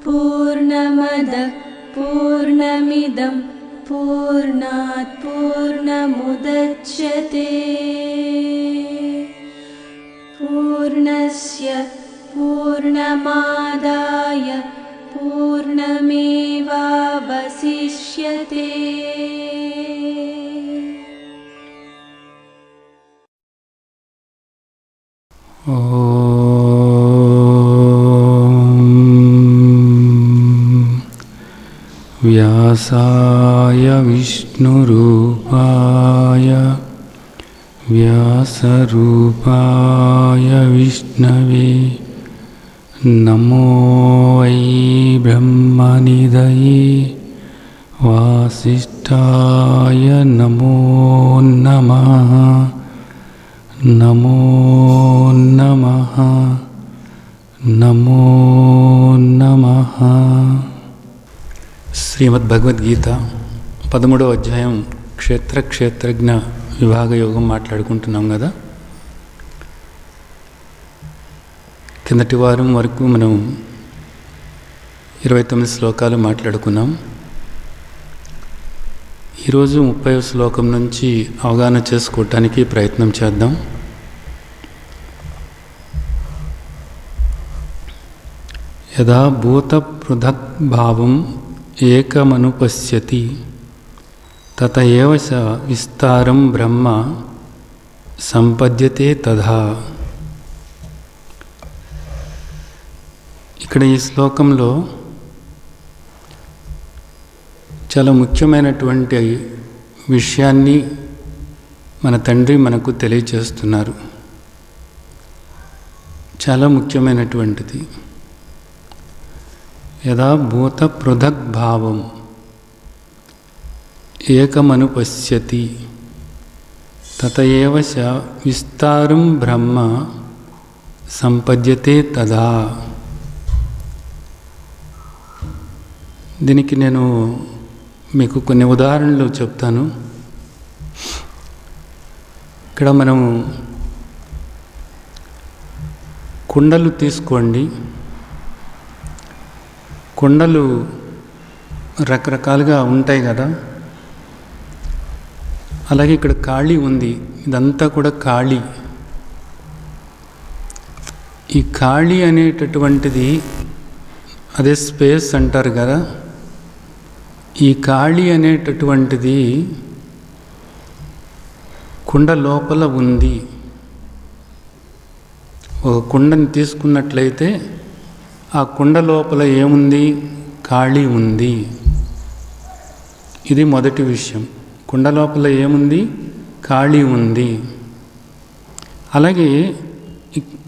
पूर्णमदः पूर्णमिदं पूर्णात् पूर्णमुदच्यते पूर्णस्य पूर्णमादाय पूर्णमेवावशिष्यते। व्यासाय विष्णुरूपाय व्यासरूपाय विष्णवे नमो वै ब्रह्मनिधये वासिष्ठाय नमो नमः नमो नमः नमो नमः। శ్రీమద్భగవద్గీత 13వ అధ్యాయం క్షేత్రజ్ఞ విభాగ యోగం మాట్లాడుకుంటున్నాం కదా. కిందటి వారం వరకు మనం 29 శ్లోకాలు మాట్లాడుకున్నాం. ఈరోజు 30వ శ్లోకం నుంచి అవగాహన చేసుకోవటానికి ప్రయత్నం చేద్దాం. యదా భూత పృథక్ భావం ఏకమనుపశ్యతి తత ఏవ స విస్తారం బ్రహ్మ సంపద్యతే తథా. ఇక్కడ ఈ శ్లోకంలో చాలా ముఖ్యమైనటువంటి విషయాన్ని మన తండ్రి మనకు తెలియచేస్తున్నారు. చాలా ముఖ్యమైనటువంటిది. యదా భూత పృథక్ భావం ఏకమనుపశ్యతి తత ఏవ స విస్తారం బ్రహ్మ సంపద్యతే తదా. దీనికి నేను మీకు కొన్ని ఉదాహరణలు చెప్తాను. ఇక్కడ మనం కుండలు తీసుకోండి. కుండలు రకరకాలుగా ఉంటాయి కదా. అలాగే ఇక్కడ ఖాళీ ఉంది. ఇదంతా కూడా ఖాళీ. ఈ ఖాళీ అనేటటువంటిది అదే స్పేస్ అంటారు కదా. ఈ ఖాళీ అనేటటువంటిది కుండ లోపల ఉంది. ఒక కుండని తీసుకున్నట్లయితే ఆ కుండ లోపల ఏముంది? ఖాళీ ఉంది. ఇది మొదటి విషయం. కుండ లోపల ఏముంది? ఖాళీ ఉంది. అలాగే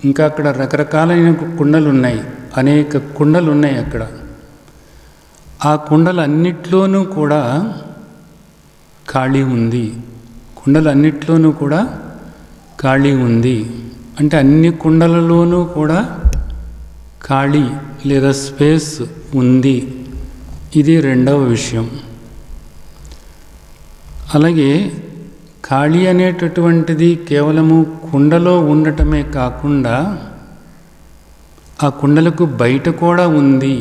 ఇంకా అక్కడ రకరకాలైన కుండలు ఉన్నాయి. అనేక కుండలు ఉన్నాయి అక్కడ. ఆ కుండలన్నిట్లోనూ కూడా ఖాళీ ఉంది. కుండలన్నిట్లోనూ కూడా ఖాళీ ఉంది. అంటే అన్ని కుండలలోనూ కూడా ఖాళీ లేదా స్పేస్ ఉంది. ఇది రెండవ విషయం. అలాగే ఖాళీ అనేటటువంటిది కేవలము కుండలో ఉండటమే కాకుండా ఆ కుండలకు బయట కూడా ఉంది.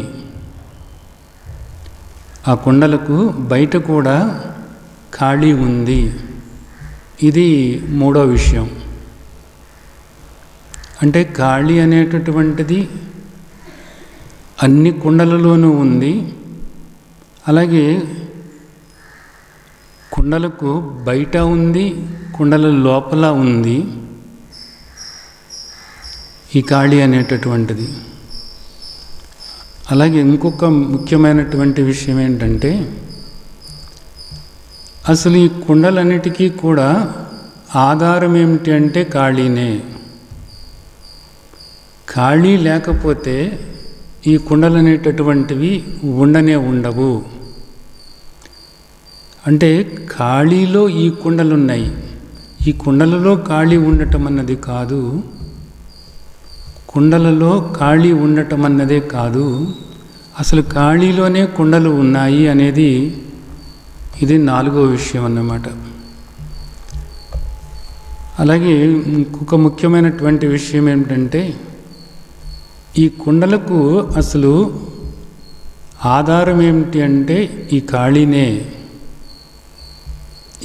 ఆ కుండలకు బయట కూడా ఖాళీ ఉంది. ఇది మూడో విషయం. అంటే ఖాళీ అనేటటువంటిది అన్ని కుండలలోనూ ఉంది. అలాగే కుండలకు బయట ఉంది, కుండల లోపల ఉంది ఈ ఖాళీ అనేటటువంటిది. అలాగే ఇంకొక ముఖ్యమైనటువంటి విషయం ఏంటంటే, అసలు ఈ కుండలన్నిటికీ కూడా ఆధారం ఏమిటి అంటే ఖాళీనే. ఖాళీ లేకపోతే ఈ కుండలు అనేటటువంటివి ఉండనే ఉండవు. అంటే ఖాళీలో ఈ కుండలు ఉన్నాయి. ఈ కుండలలో ఖాళీ ఉండటం అన్నది కాదు. కుండలలో ఖాళీ ఉండటం అన్నదే కాదు. అసలు ఖాళీలోనే కుండలు ఉన్నాయి అనేది ఇది నాలుగో విషయం అన్నమాట. అలాగే ఇంకొక ముఖ్యమైనటువంటి విషయం ఏమిటంటే, ఈ కుండలకు అసలు ఆధారం ఏమిటి అంటే ఈ ఖాళీనే.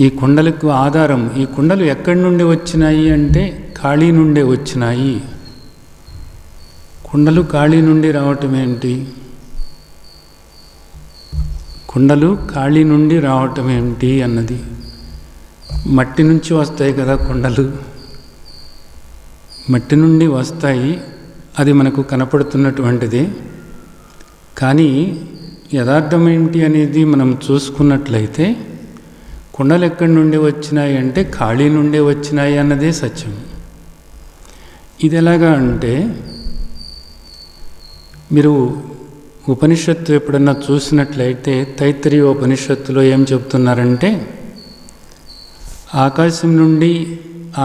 ఈ కుండలకు ఆధారం, ఈ కుండలు ఎక్కడి నుండి వచ్చినాయి అంటే ఖాళీ నుండే వచ్చినాయి. కుండలు ఖాళీ నుండి రావటం ఏంటి? కుండలు ఖాళీ నుండి రావటం ఏమిటి అన్నది, మట్టి నుంచి వస్తాయి కదా కుండలు, మట్టి నుండి వస్తాయి, అది మనకు కనపడుతున్నటువంటిది. కానీ యథార్థం ఏంటి అనేది మనం చూసుకున్నట్లయితే కుండలు ఎక్కడి నుండి వచ్చినాయి అంటే ఖాళీ నుండి వచ్చినాయి అన్నదే సత్యం. ఇది ఎలాగా అంటే, మీరు ఉపనిషత్తు ఎప్పుడన్నా చూసినట్లయితే తైత్తరీయ ఉపనిషత్తులో ఏం చెప్తున్నారంటే, ఆకాశం నుండి,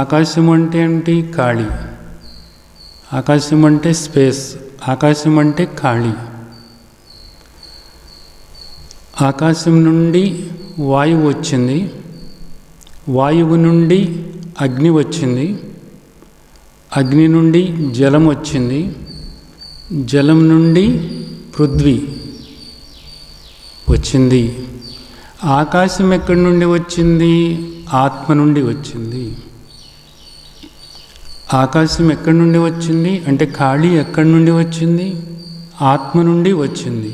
ఆకాశం అంటే ఏంటి? ఖాళీ. ఆకాశం అంటే స్పేస్, ఆకాశం అంటే ఖాళీ. ఆకాశం నుండి వాయువు వచ్చింది, వాయువు నుండి అగ్ని వచ్చింది, అగ్ని నుండి జలం వచ్చింది, జలం నుండి పృథ్వీ వచ్చింది. ఆకాశం ఎక్కడి నుండి వచ్చింది? ఆత్మ నుండి వచ్చింది. ఆకాశం ఎక్కడి నుండి వచ్చింది అంటే ఖాళీ ఎక్కడి నుండి వచ్చింది? ఆత్మ నుండి వచ్చింది.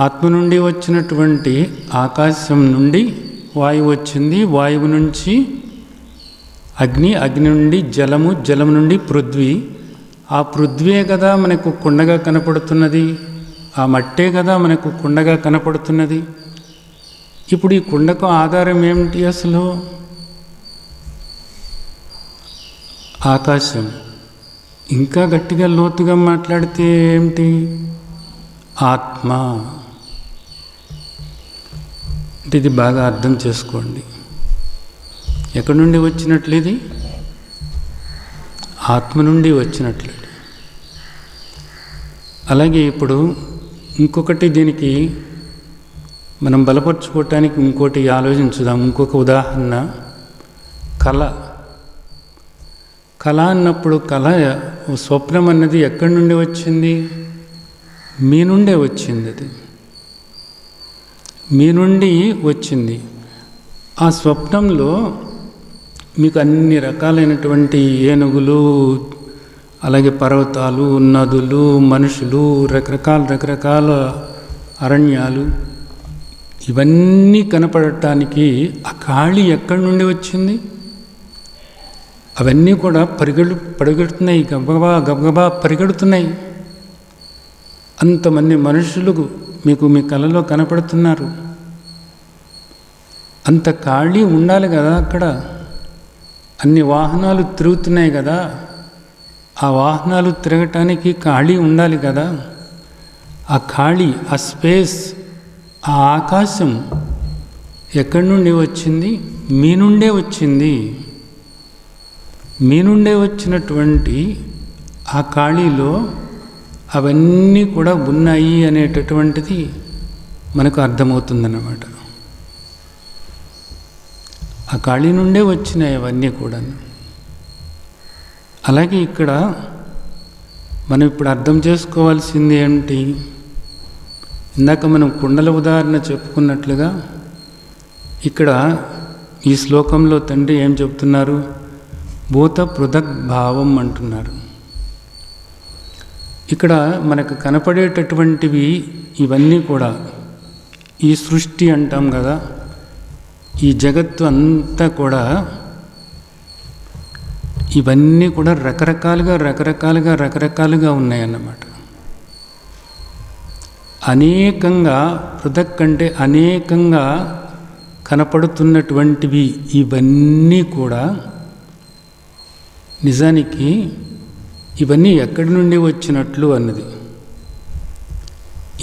ఆత్మ నుండి వచ్చినటువంటి ఆకాశం నుండి వాయువు వచ్చింది, వాయువు నుంచి అగ్ని, అగ్ని నుండి జలము, జలం నుండి పృథ్వీ. ఆ పృథ్వే కదా మనకు కుండగా కనపడుతున్నది, ఆ మట్టే కదా మనకు కుండగా కనపడుతున్నది. ఇప్పుడు ఈ కుండకు ఆధారం ఏమిటి అసలు? ఆకాశం. ఇంకా గట్టిగా లోతుగా మాట్లాడితే ఏమిటి? ఆత్మ. అంటే ఇది బాగా అర్థం చేసుకోండి. ఎక్కడి నుండి వచ్చినట్లు? ఇది ఆత్మ నుండి వచ్చినట్లు. అలాగే ఇప్పుడు ఇంకొకటి, దీనికి మనం బలపరుచుకోవటానికి ఇంకోటి ఆలోచించుదాం. ఇంకొక ఉదాహరణ, కళ. కళ అన్నప్పుడు, కళ స్వప్నం అన్నది ఎక్కడి నుండి వచ్చింది? మీ నుండే వచ్చింది. అది మీ నుండి వచ్చింది. ఆ స్వప్నంలో మీకు అన్ని రకాలైనటువంటి ఏనుగులు, అలాగే పర్వతాలు, నదులు, మనుషులు, రకరకాల అరణ్యాలు, ఇవన్నీ కనపడటానికి ఆ ఖాళీ ఎక్కడి నుండి వచ్చింది? అవన్నీ కూడా పరిగెడుతున్నాయి, గబగబా పరిగెడుతున్నాయి. అంతమంది మనుషులు మీకు మీ కళలో కనపడుతున్నారు. అంత ఖాళీ ఉండాలి కదా అక్కడ. అన్ని వాహనాలు తిరుగుతున్నాయి కదా, ఆ వాహనాలు తిరగటానికి ఖాళీ ఉండాలి కదా. ఆ ఖాళీ, ఆ స్పేస్, ఆ ఆకాశం ఎక్కడి నుండి వచ్చింది? మీ నుండే వచ్చింది. మీ నుండే వచ్చినటువంటి ఆ ఖాళీలో అవన్నీ కూడా ఉన్నాయి అనేటటువంటిది మనకు అర్థమవుతుందన్నమాట. ఆ ఖాళీ నుండే వచ్చినాయి అవన్నీ కూడా. అలాగే ఇక్కడ మనం ఇప్పుడు అర్థం చేసుకోవాల్సింది ఏంటి? ఇందాక మనం కుండల ఉదాహరణ చెప్పుకున్నట్లుగా ఇక్కడ ఈ శ్లోకంలో తండ్రి ఏం చెప్తున్నారు? భూత పృథక్ భావం అంటున్నారు. ఇక్కడ మనకు కనపడేటటువంటివి ఇవన్నీ కూడా ఈ సృష్టి అంటాం కదా, ఈ జగత్తు అంతా కూడా ఇవన్నీ కూడా రకరకాలుగా ఉన్నాయన్నమాట. అనేకంగా, పృథక్ అంటే అనేకంగా కనపడుతున్నటువంటివి ఇవన్నీ కూడా నిజానికి ఇవన్నీ ఎక్కడి నుండి వచ్చినట్లు అన్నది.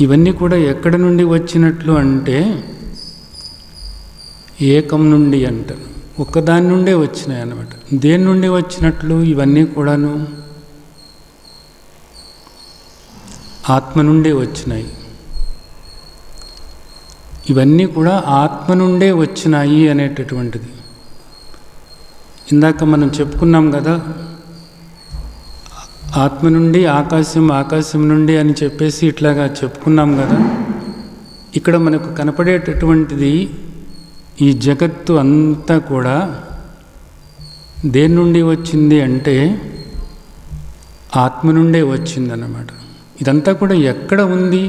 ఇవన్నీ కూడా ఎక్కడి నుండి వచ్చినట్లు అంటే ఏకం నుండి అంటారు, ఒక్కదాని నుండే వచ్చినాయి అన్నమాట. దేని నుండి వచ్చినట్లు? ఇవన్నీ కూడాను ఆత్మ నుండే వచ్చినాయి. ఇవన్నీ కూడా ఆత్మ నుండే వచ్చినాయి అనేటటువంటిది. ఇందాక మనం చెప్పుకున్నాం కదా, ఆత్మ నుండి ఆకాశం, ఆకాశం నుండి అని చెప్పేసి ఇట్లాగా చెప్పుకున్నాం కదా. ఇక్కడ మనకు కనపడేటటువంటిది ఈ జగత్తు అంతా కూడా దేని నుండి వచ్చింది అంటే ఆత్మ నుండే వచ్చిందన్నమాట. ఇదంతా కూడా ఎక్కడ ఉంది?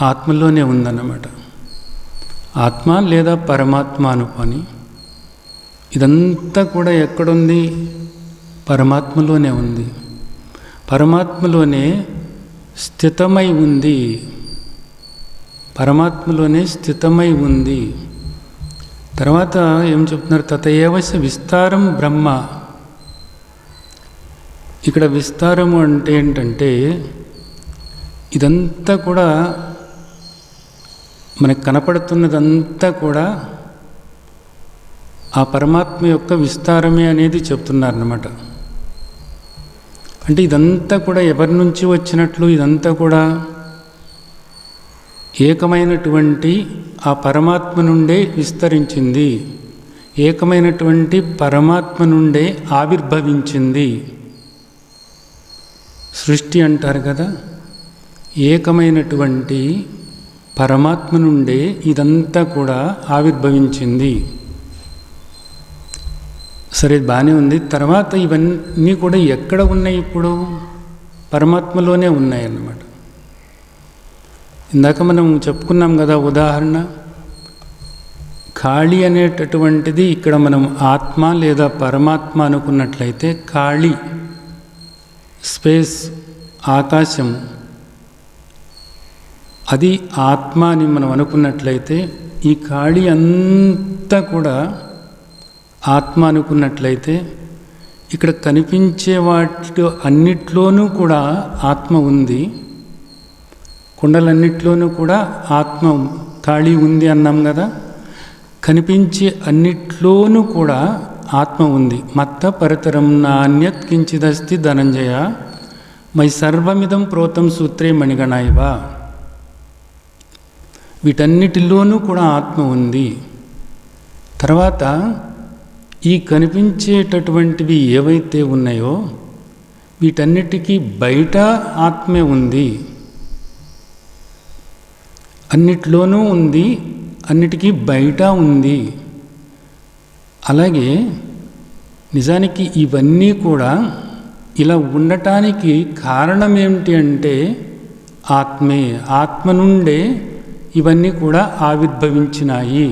ఆత్మలోనే ఉందన్నమాట. ఆత్మ లేదా పరమాత్మ అనుకొని ఇదంతా కూడా ఎక్కడుంది? పరమాత్మలోనే ఉంది. పరమాత్మలోనే స్థితమై ఉంది. పరమాత్మలోనే స్థితమై ఉంది. తర్వాత ఏం చెప్తున్నారు? తతయేవశ విస్తారం బ్రహ్మ. ఇక్కడ విస్తారము అంటే ఏంటంటే ఇదంతా కూడా మనకు కనపడుతున్నదంతా కూడా ఆ పరమాత్మ యొక్క విస్తారమే అనేది చెప్తున్నారన్నమాట. అంటే ఇదంతా కూడా ఎవరి నుంచి వచ్చినట్లు? ఇదంతా కూడా ఏకమైనటువంటి ఆ పరమాత్మ నుండే విస్తరించింది. ఏకమైనటువంటి పరమాత్మ నుండే ఆవిర్భవించింది. సృష్టి అంటారు కదా, ఏకమైనటువంటి పరమాత్మ నుండే ఇదంతా కూడా ఆవిర్భవించింది. సరే, బాగానే ఉంది. తర్వాత ఇవన్నీ కూడా ఎక్కడ ఉన్నాయి? ఇప్పుడు పరమాత్మలోనే ఉన్నాయి అన్నమాట. ఇందాక మనం చెప్పుకున్నాం కదా ఉదాహరణ, ఖాళీ అనేటటువంటిది ఇక్కడ మనం ఆత్మ లేదా పరమాత్మ అనుకున్నట్లయితే ఖాళీ, స్పేస్, ఆకాశం, అది ఆత్మ అని మనం అనుకున్నట్లయితే ఈ ఖాళీ అంతా కూడా ఆత్మ అనుకున్నట్లయితే ఇక్కడ కనిపించే వాటి అన్నిట్లోనూ కూడా ఆత్మ ఉంది. కుండలన్నిట్లోనూ కూడా ఆత్మ ఖాళీ ఉంది అన్నాం కదా. కనిపించే అన్నిట్లోనూ కూడా ఆత్మ ఉంది. మత్త పరతరం నాణ్యత్ కించిదస్తి ధనంజయ మై సర్వమిదం ప్రోతం సూత్రే మణిగణాయివా. వీటన్నిటిలోనూ కూడా ఆత్మ ఉంది. తర్వాత ఈ కనిపించేటటువంటివి ఏవైతే ఉన్నాయో వీటన్నిటికీ బయట ఆత్మే ఉంది. అన్నిట్లోనూ ఉంది, అన్నిటికీ బయట ఉంది. అలాగే నిజానికి ఇవన్నీ కూడా ఇలా ఉండటానికి కారణం ఏమిటి అంటే ఆత్మే. ఆత్మ నుండే ఇవన్నీ కూడా ఆవిర్భవించినాయి.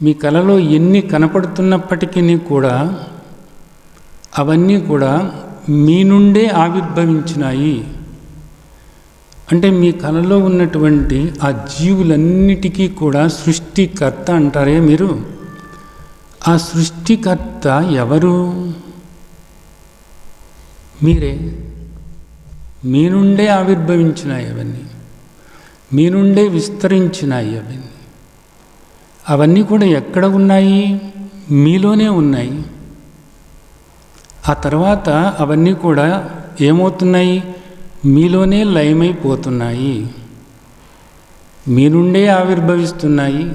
మీ కళలో ఎన్ని కనపడుతున్నప్పటికీ కూడా అవన్నీ కూడా మీ నుండే ఆవిర్భవించినాయి. అంటే మీ కళలో ఉన్నటువంటి ఆ జీవులన్నిటికీ కూడా సృష్టికర్త అంటారే మీరు. ఆ సృష్టికర్త ఎవరు? మీరే. మీ నుండే ఆవిర్భవించినాయి అవన్నీ, మీ నుండే విస్తరించినాయి అవన్నీ. అవన్నీ కూడా ఎక్కడ ఉన్నాయి? మీలోనే ఉన్నాయి. ఆ తర్వాత అవన్నీ కూడా ఏమవుతున్నాయి? మీలోనే లయమైపోతున్నాయి. మీ నుండే ఆవిర్భవిస్తున్నాయి,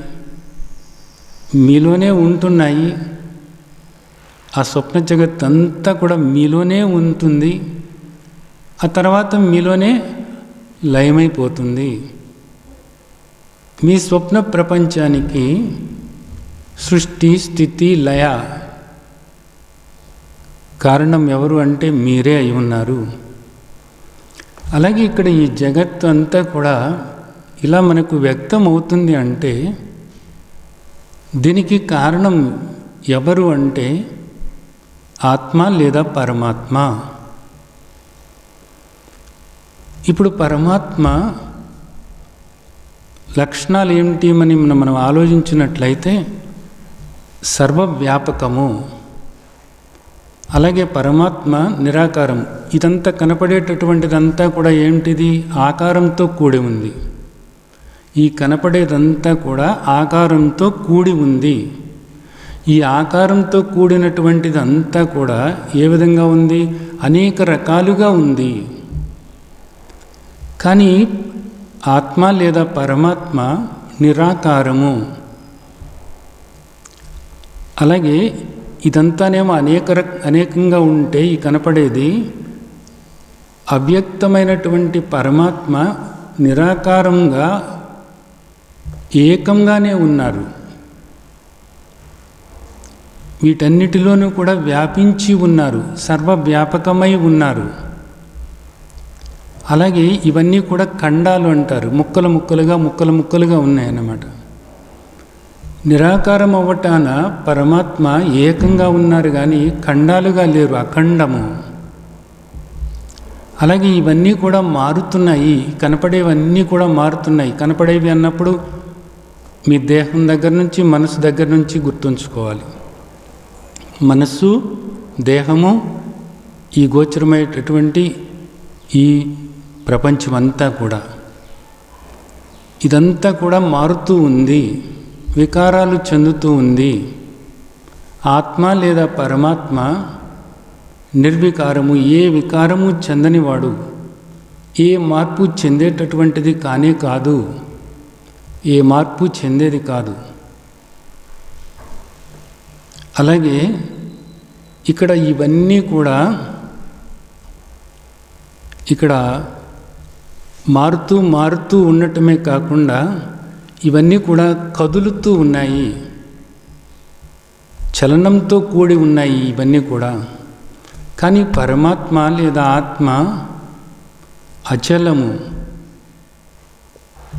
మీలోనే ఉంటున్నాయి. ఆ స్వప్న జగత్ అంతా కూడా మీలోనే ఉంటుంది. ఆ తర్వాత మీలోనే లయమైపోతుంది. మీ స్వప్న ప్రపంచానికి సృష్టి, స్థితి, లయ కారణం ఎవరు అంటే మీరే అయి ఉన్నారు. అలాగే ఇక్కడ ఈ జగత్తు అంతా కూడా ఇలా మనకు వ్యక్తం అవుతుంది అంటే దీనికి కారణం ఎవరు అంటే ఆత్మ లేదా పరమాత్మ. ఇప్పుడు పరమాత్మ లక్షణాలు ఏమిటి అని మనం ఆలోచించినట్లయితే సర్వవ్యాపకము. అలాగే పరమాత్మ నిరాకారం. ఇదంతా కనపడేటటువంటిదంతా కూడా ఏమిటిది? ఆకారంతో కూడి ఉంది. ఈ కనపడేదంతా కూడా ఆకారంతో కూడి ఉంది. ఈ ఆకారంతో కూడినటువంటిదంతా కూడా ఏ విధంగా ఉంది? అనేక రకాలుగా ఉంది. కానీ ఆత్మ లేదా పరమాత్మ నిరాకారము. అలాగే ఇదంతానేమో అనేకంగా ఉంటే ఈ కనపడేది అవ్యక్తమైనటువంటి పరమాత్మ నిరాకారంగా ఏకంగానే ఉన్నారు. వీటన్నిటిలోనూ కూడా వ్యాపించి ఉన్నారు, సర్వవ్యాపకమై ఉన్నారు. అలాగే ఇవన్నీ కూడా ఖండాలు అంటారు, ముక్కలు ముక్కలుగా ఉన్నాయన్నమాట. నిరాకారం అవ్వటాన పరమాత్మ ఏకంగా ఉన్నారు కానీ ఖండాలుగా లేరు, అఖండము. అలాగే ఇవన్నీ కూడా మారుతున్నాయి, కనపడేవన్నీ కూడా మారుతున్నాయి. కనపడేవి అన్నప్పుడు మీ దేహం దగ్గర నుంచి మనసు దగ్గర నుంచి గుర్తుంచుకోవాలి. మనస్సు, దేహము, ఈ గోచరమైనటువంటి ఈ ప్రపంచమంతా కూడా, ఇదంతా కూడా మారుతూ ఉంది, వికారాలు చెందుతూ ఉంది. ఆత్మ లేదా పరమాత్మ నిర్వికారము, ఏ వికారము చెందనివాడు, ఏ మార్పు చెందేటటువంటిది కానే కాదు, ఏ మార్పు చెందేది కాదు. అలాగే ఇక్కడ ఇవన్నీ కూడా ఇక్కడ మారుతూ ఉండటమే కాకుండా ఇవన్నీ కూడా కదులుతూ ఉన్నాయి, చలనంతో కూడి ఉన్నాయి ఇవన్నీ కూడా. కానీ పరమాత్మ లేదా ఆత్మ అచలము,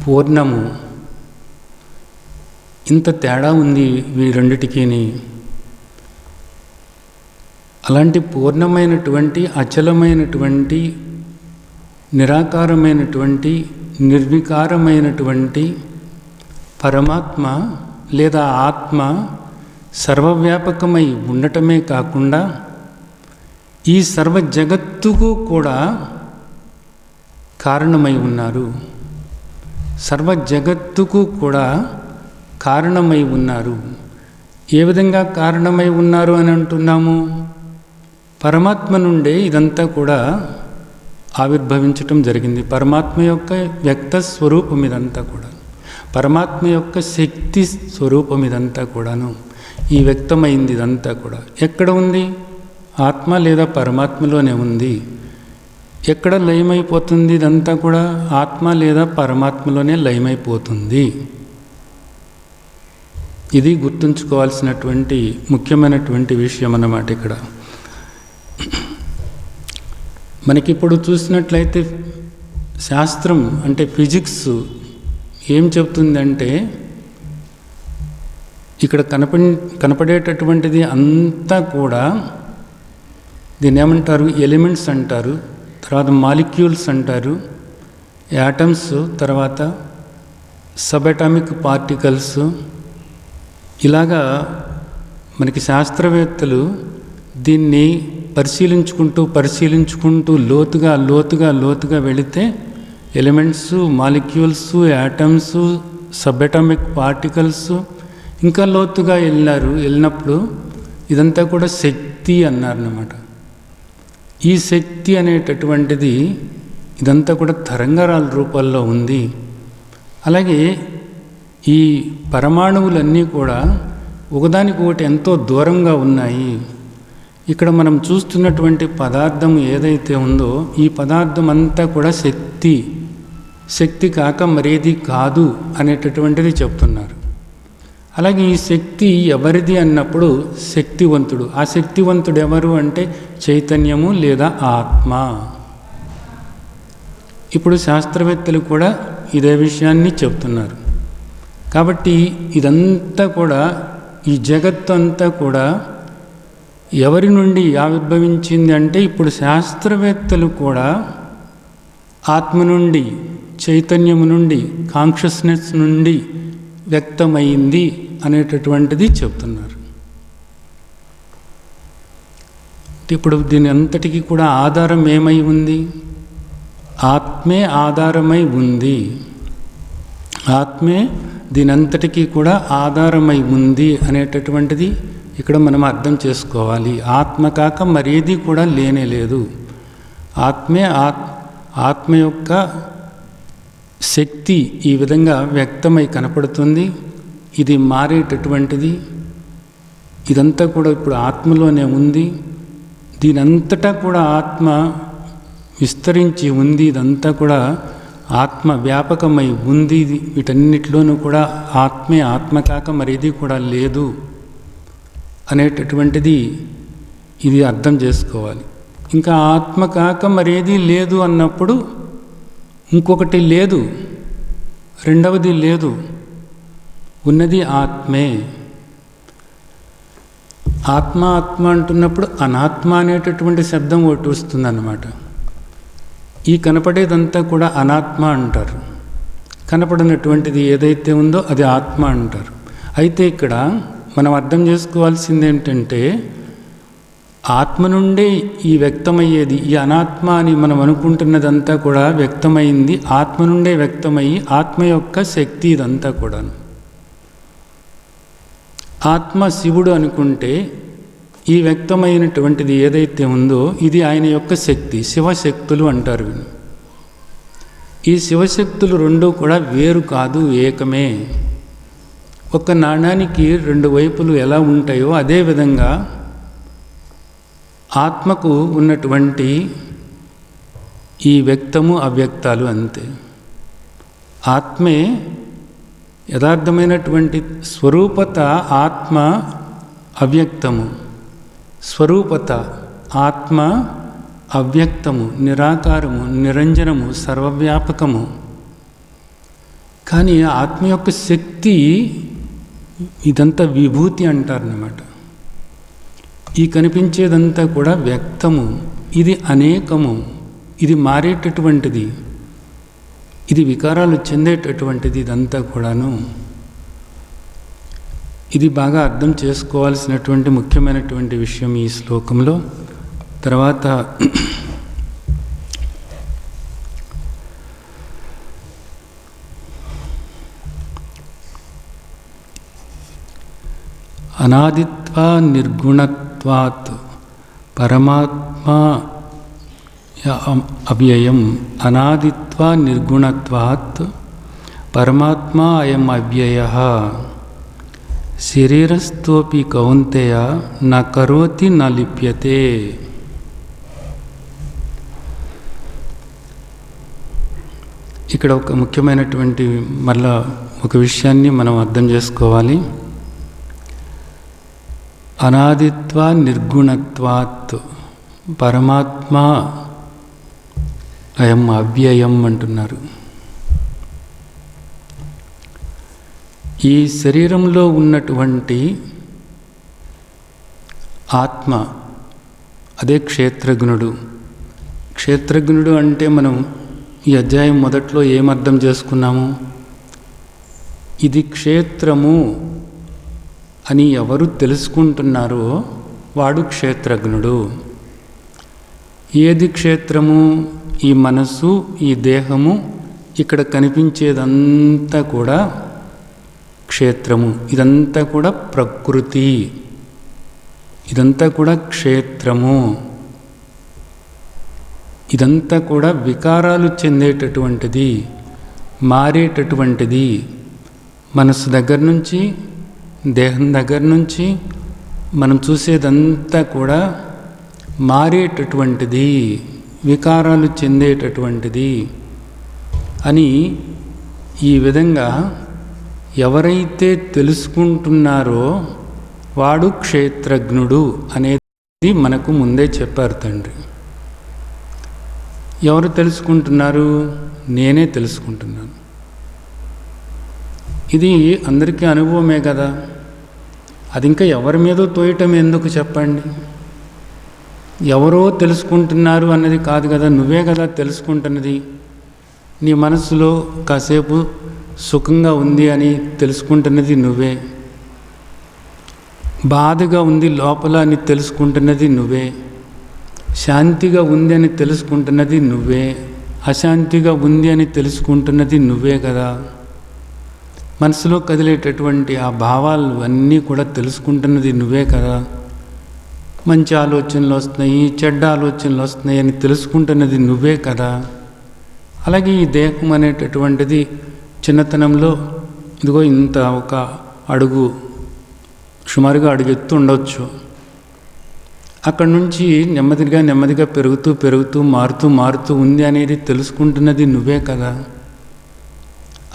పూర్ణము. ఇంత తేడా ఉంది ఈ రెండిటికిని. అలాంటి పూర్ణమైనటువంటి, అచలమైనటువంటి, నిరాకారమైనటువంటి, నిర్వికారమైనటువంటి పరమాత్మ లేదా ఆత్మ సర్వవ్యాపకమై ఉండటమే కాకుండా ఈ సర్వ జగత్తుకు కూడా కారణమై ఉన్నారు. సర్వ జగత్తుకు కూడా కారణమై ఉన్నారు. ఏ విధంగా కారణమై ఉన్నారు అని అంటున్నాము? పరమాత్మ నుండే ఇదంతా కూడా ఆవిర్భవించటం జరిగింది. పరమాత్మ యొక్క వ్యక్త స్వరూపం ఇదంతా కూడా, పరమాత్మ యొక్క శక్తి స్వరూపం ఇదంతా కూడాను. ఈ వ్యక్తమైంది ఇదంతా కూడా ఎక్కడ ఉంది? ఆత్మ లేదా పరమాత్మలోనే ఉంది. ఎక్కడ లయమైపోతుంది ఇదంతా కూడా? ఆత్మ లేదా పరమాత్మలోనే లయమైపోతుంది. ఇది గుర్తుంచుకోవాల్సినటువంటి ముఖ్యమైనటువంటి విషయం అన్నమాట. ఇక్కడ మనకిప్పుడు చూసినట్లయితే శాస్త్రం అంటే ఫిజిక్స్ ఏం చెప్తుందంటే, ఇక్కడ కనపడేటటువంటిది అంతా కూడా దీన్ని ఏమంటారు? ఎలిమెంట్స్ అంటారు, తర్వాత మాలిక్యూల్స్ అంటారు, యాటమ్స్, తర్వాత సబ్-అటామిక్ పార్టికల్స్. ఇలాగా మనకి శాస్త్రవేత్తలు దీన్ని పరిశీలించుకుంటూ లోతుగా వెళితే elements, molecules, atoms, sub-atomic particles ఇంకా లోతుగా వెళ్ళినప్పుడు ఇదంతా కూడా శక్తి అన్నారన్నమాట. ఈ శక్తి అనేటటువంటిది ఇదంతా కూడా తరంగాల రూపాల్లో ఉంది. అలాగే ఈ పరమాణువులన్నీ కూడా ఒకదానికొకటి ఎంతో దూరంగా ఉన్నాయి. ఇక్కడ మనం చూస్తున్నటువంటి పదార్థం ఏదైతే ఉందో ఈ పదార్థం అంతా కూడా శక్తి కాక మరేది కాదు అనేటటువంటిది చెప్తున్నారు. అలాగే ఈ శక్తి ఎవరిది అన్నప్పుడు శక్తివంతుడు. ఆ శక్తివంతుడు ఎవరు అంటే చైతన్యము లేదా ఆత్మ. ఇప్పుడు శాస్త్రవేత్తలు కూడా ఇదే విషయాన్ని చెప్తున్నారు. కాబట్టి ఇదంతా కూడా, ఈ జగత్తు అంతా కూడా ఎవరి నుండి ఆవిర్భవించింది అంటే ఇప్పుడు శాస్త్రవేత్తలు కూడా ఆత్మ నుండి, చైతన్యము నుండి, కాన్షియస్నెస్ నుండి వ్యక్తమైంది అనేటటువంటిది చెప్తున్నారు. ఇప్పుడు దీని అంతటికీ కూడా ఆధారం ఏమై ఉంది? ఆత్మే ఆధారమై ఉంది. ఆత్మే దీనంతటికీ కూడా ఆధారమై ఉంది అనేటటువంటిది ఇక్కడ మనం అర్థం చేసుకోవాలి. ఆత్మ కాక మరేది కూడా లేనే లేదు. ఆత్మ యొక్క శక్తి ఈ విధంగా వ్యక్తమై కనపడుతుంది. ఇది మారేటటువంటిది. ఇదంతా కూడా ఇప్పుడు ఆత్మలోనే ఉంది. దీనంతటా కూడా ఆత్మ విస్తరించి ఉంది. ఇదంతా కూడా ఆత్మ వ్యాపకమై ఉంది. వీటన్నిటిలోనూ కూడా ఆత్మే ఆత్మ కాక మరేది కూడా లేదు అనేటటువంటిది ఇది అర్థం చేసుకోవాలి. ఇంకా ఆత్మ కాక మరేది లేదు అన్నప్పుడు ఇంకొకటి లేదు, రెండవది లేదు, ఉన్నది ఆత్మే. ఆత్మ ఆత్మ అంటున్నప్పుడు అనాత్మ అనేటటువంటి శబ్దం ఒకటి వస్తుందన్నమాట. ఈ కనపడేదంతా కూడా అనాత్మ అంటారు. కనపడినటువంటిది ఏదైతే ఉందో అది ఆత్మ అంటారు. అయితే ఇక్కడ మనం అర్థం చేసుకోవాల్సింది ఏంటంటే, ఆత్మ నుండే ఈ వ్యక్తమయ్యేది, ఈ అనాత్మ అని మనం అనుకుంటున్నదంతా కూడా వ్యక్తమైంది ఆత్మ నుండే వ్యక్తమయ్యి ఆత్మ యొక్క శక్తి ఇదంతా కూడాను. ఆత్మ శివుడు అనుకుంటే ఈ వ్యక్తమైనటువంటిది ఏదైతే ఉందో ఇది ఆయన యొక్క శక్తి, శివశక్తులు అంటారు. ఈ శివశక్తులు రెండూ కూడా వేరు కాదు, ఏకమే. ఒక నాణానికి రెండు వైపులు ఎలా ఉంటాయో అదేవిధంగా ఆత్మకు ఉన్నటువంటి ఈ వ్యక్తము అవ్యక్తాలు అంతే. ఆత్మే యథార్థమైనటువంటి స్వరూపత, ఆత్మ అవ్యక్తము. స్వరూపత ఆత్మ అవ్యక్తము, నిరాకారము, నిరంజనము, సర్వవ్యాపకము. కానీ ఆత్మ యొక్క శక్తి ఇదంతా విభూతి అంటారన్నమాట. ఈ కనిపించేదంతా కూడా వ్యక్తము, ఇది అనేకము, ఇది మారేటటువంటిది, ఇది వికారాలు చెందేటటువంటిది. ఇదంతా కూడాను ఇది బాగా అర్థం చేసుకోవాల్సినటువంటి ముఖ్యమైనటువంటి విషయం ఈ శ్లోకంలో. తర్వాత అనాదిత్వా నిర్గుణత్వాత్ పరమాత్మా అవ్యయం. అనాదిత్వా నిర్గుణత్వాత్ పరమాత్మా అయం అవ్యయః. శరీరస్థోపి కౌంతేయ న కరోతి న లిప్యతే. ఇక్కడ ఒక ముఖ్యమైనటువంటి మళ్ళా ఒక విషయాన్ని మనం అర్థం చేసుకోవాలి. అనాదిత్వా నిర్గుణత్వాత్ పరమాత్మా అయం అవ్యయం అంటున్నారు. ఈ శరీరంలో ఉన్నటువంటి ఆత్మ అదే క్షేత్రజ్ఞుడు. క్షేత్రజ్ఞుడు అంటే మనం ఈ అధ్యాయం మొదట్లో ఏమర్థం చేసుకున్నాము? ఇది క్షేత్రము అని ఎవరు తెలుసుకుంటున్నారో వాడు క్షేత్రజ్ఞుడు. ఏది క్షేత్రము? ఈ మనసు, ఈ దేహము, ఇక్కడ కనిపించేదంతా కూడా క్షేత్రము. ఇదంతా కూడా ప్రకృతి, ఇదంతా కూడా క్షేత్రము. ఇదంతా కూడా వికారాలు చెందేటటువంటిది, మారేటటువంటిది. మనసు దగ్గర నుంచి, దేహం దగ్గర నుంచి మనం చూసేదంతా కూడా మారేటటువంటిది, వికారాలు చెందేటటువంటిది అని ఈ విధంగా ఎవరైతే తెలుసుకుంటున్నారో వాడు క్షేత్రజ్ఞుడు అనేది మనకు ముందే చెప్పారు తండ్రి. ఎవరు తెలుసుకుంటున్నారు? నేనే తెలుసుకుంటున్నాను. ఇది అందరికీ అనుభవమే కదా. అది ఇంకా ఎవరి మీదో తోయటం ఎందుకు చెప్పండి? ఎవరో తెలుసుకుంటున్నారు అన్నది కాదు కదా, నువ్వే కదా తెలుసుకుంటున్నది. నీ మనసులో కాసేపు సుఖంగా ఉంది అని తెలుసుకుంటున్నది నువ్వే, బాధగా ఉంది లోపల అని తెలుసుకుంటున్నది నువ్వే, శాంతిగా ఉంది అని తెలుసుకుంటున్నది నువ్వే, అశాంతిగా ఉంది అని తెలుసుకుంటున్నది నువ్వే కదా. మనసులో కదిలేటటువంటి ఆ భావాలు అన్నీ కూడా తెలుసుకుంటున్నది నువ్వే కదా. మంచి ఆలోచనలు వస్తున్నాయి, చెడ్డ ఆలోచనలు వస్తున్నాయి అని తెలుసుకుంటున్నది నువ్వే కదా. అలాగే ఈ దేహం అనేటటువంటిది చిన్నతనంలో ఇదిగో ఇంత ఒక అడుగు సుమారుగా అడుగెత్తు ఉండవచ్చు. అక్కడి నుంచి నెమ్మదిగా పెరుగుతూ మారుతూ ఉంది అనేది తెలుసుకుంటున్నది నువ్వే కదా.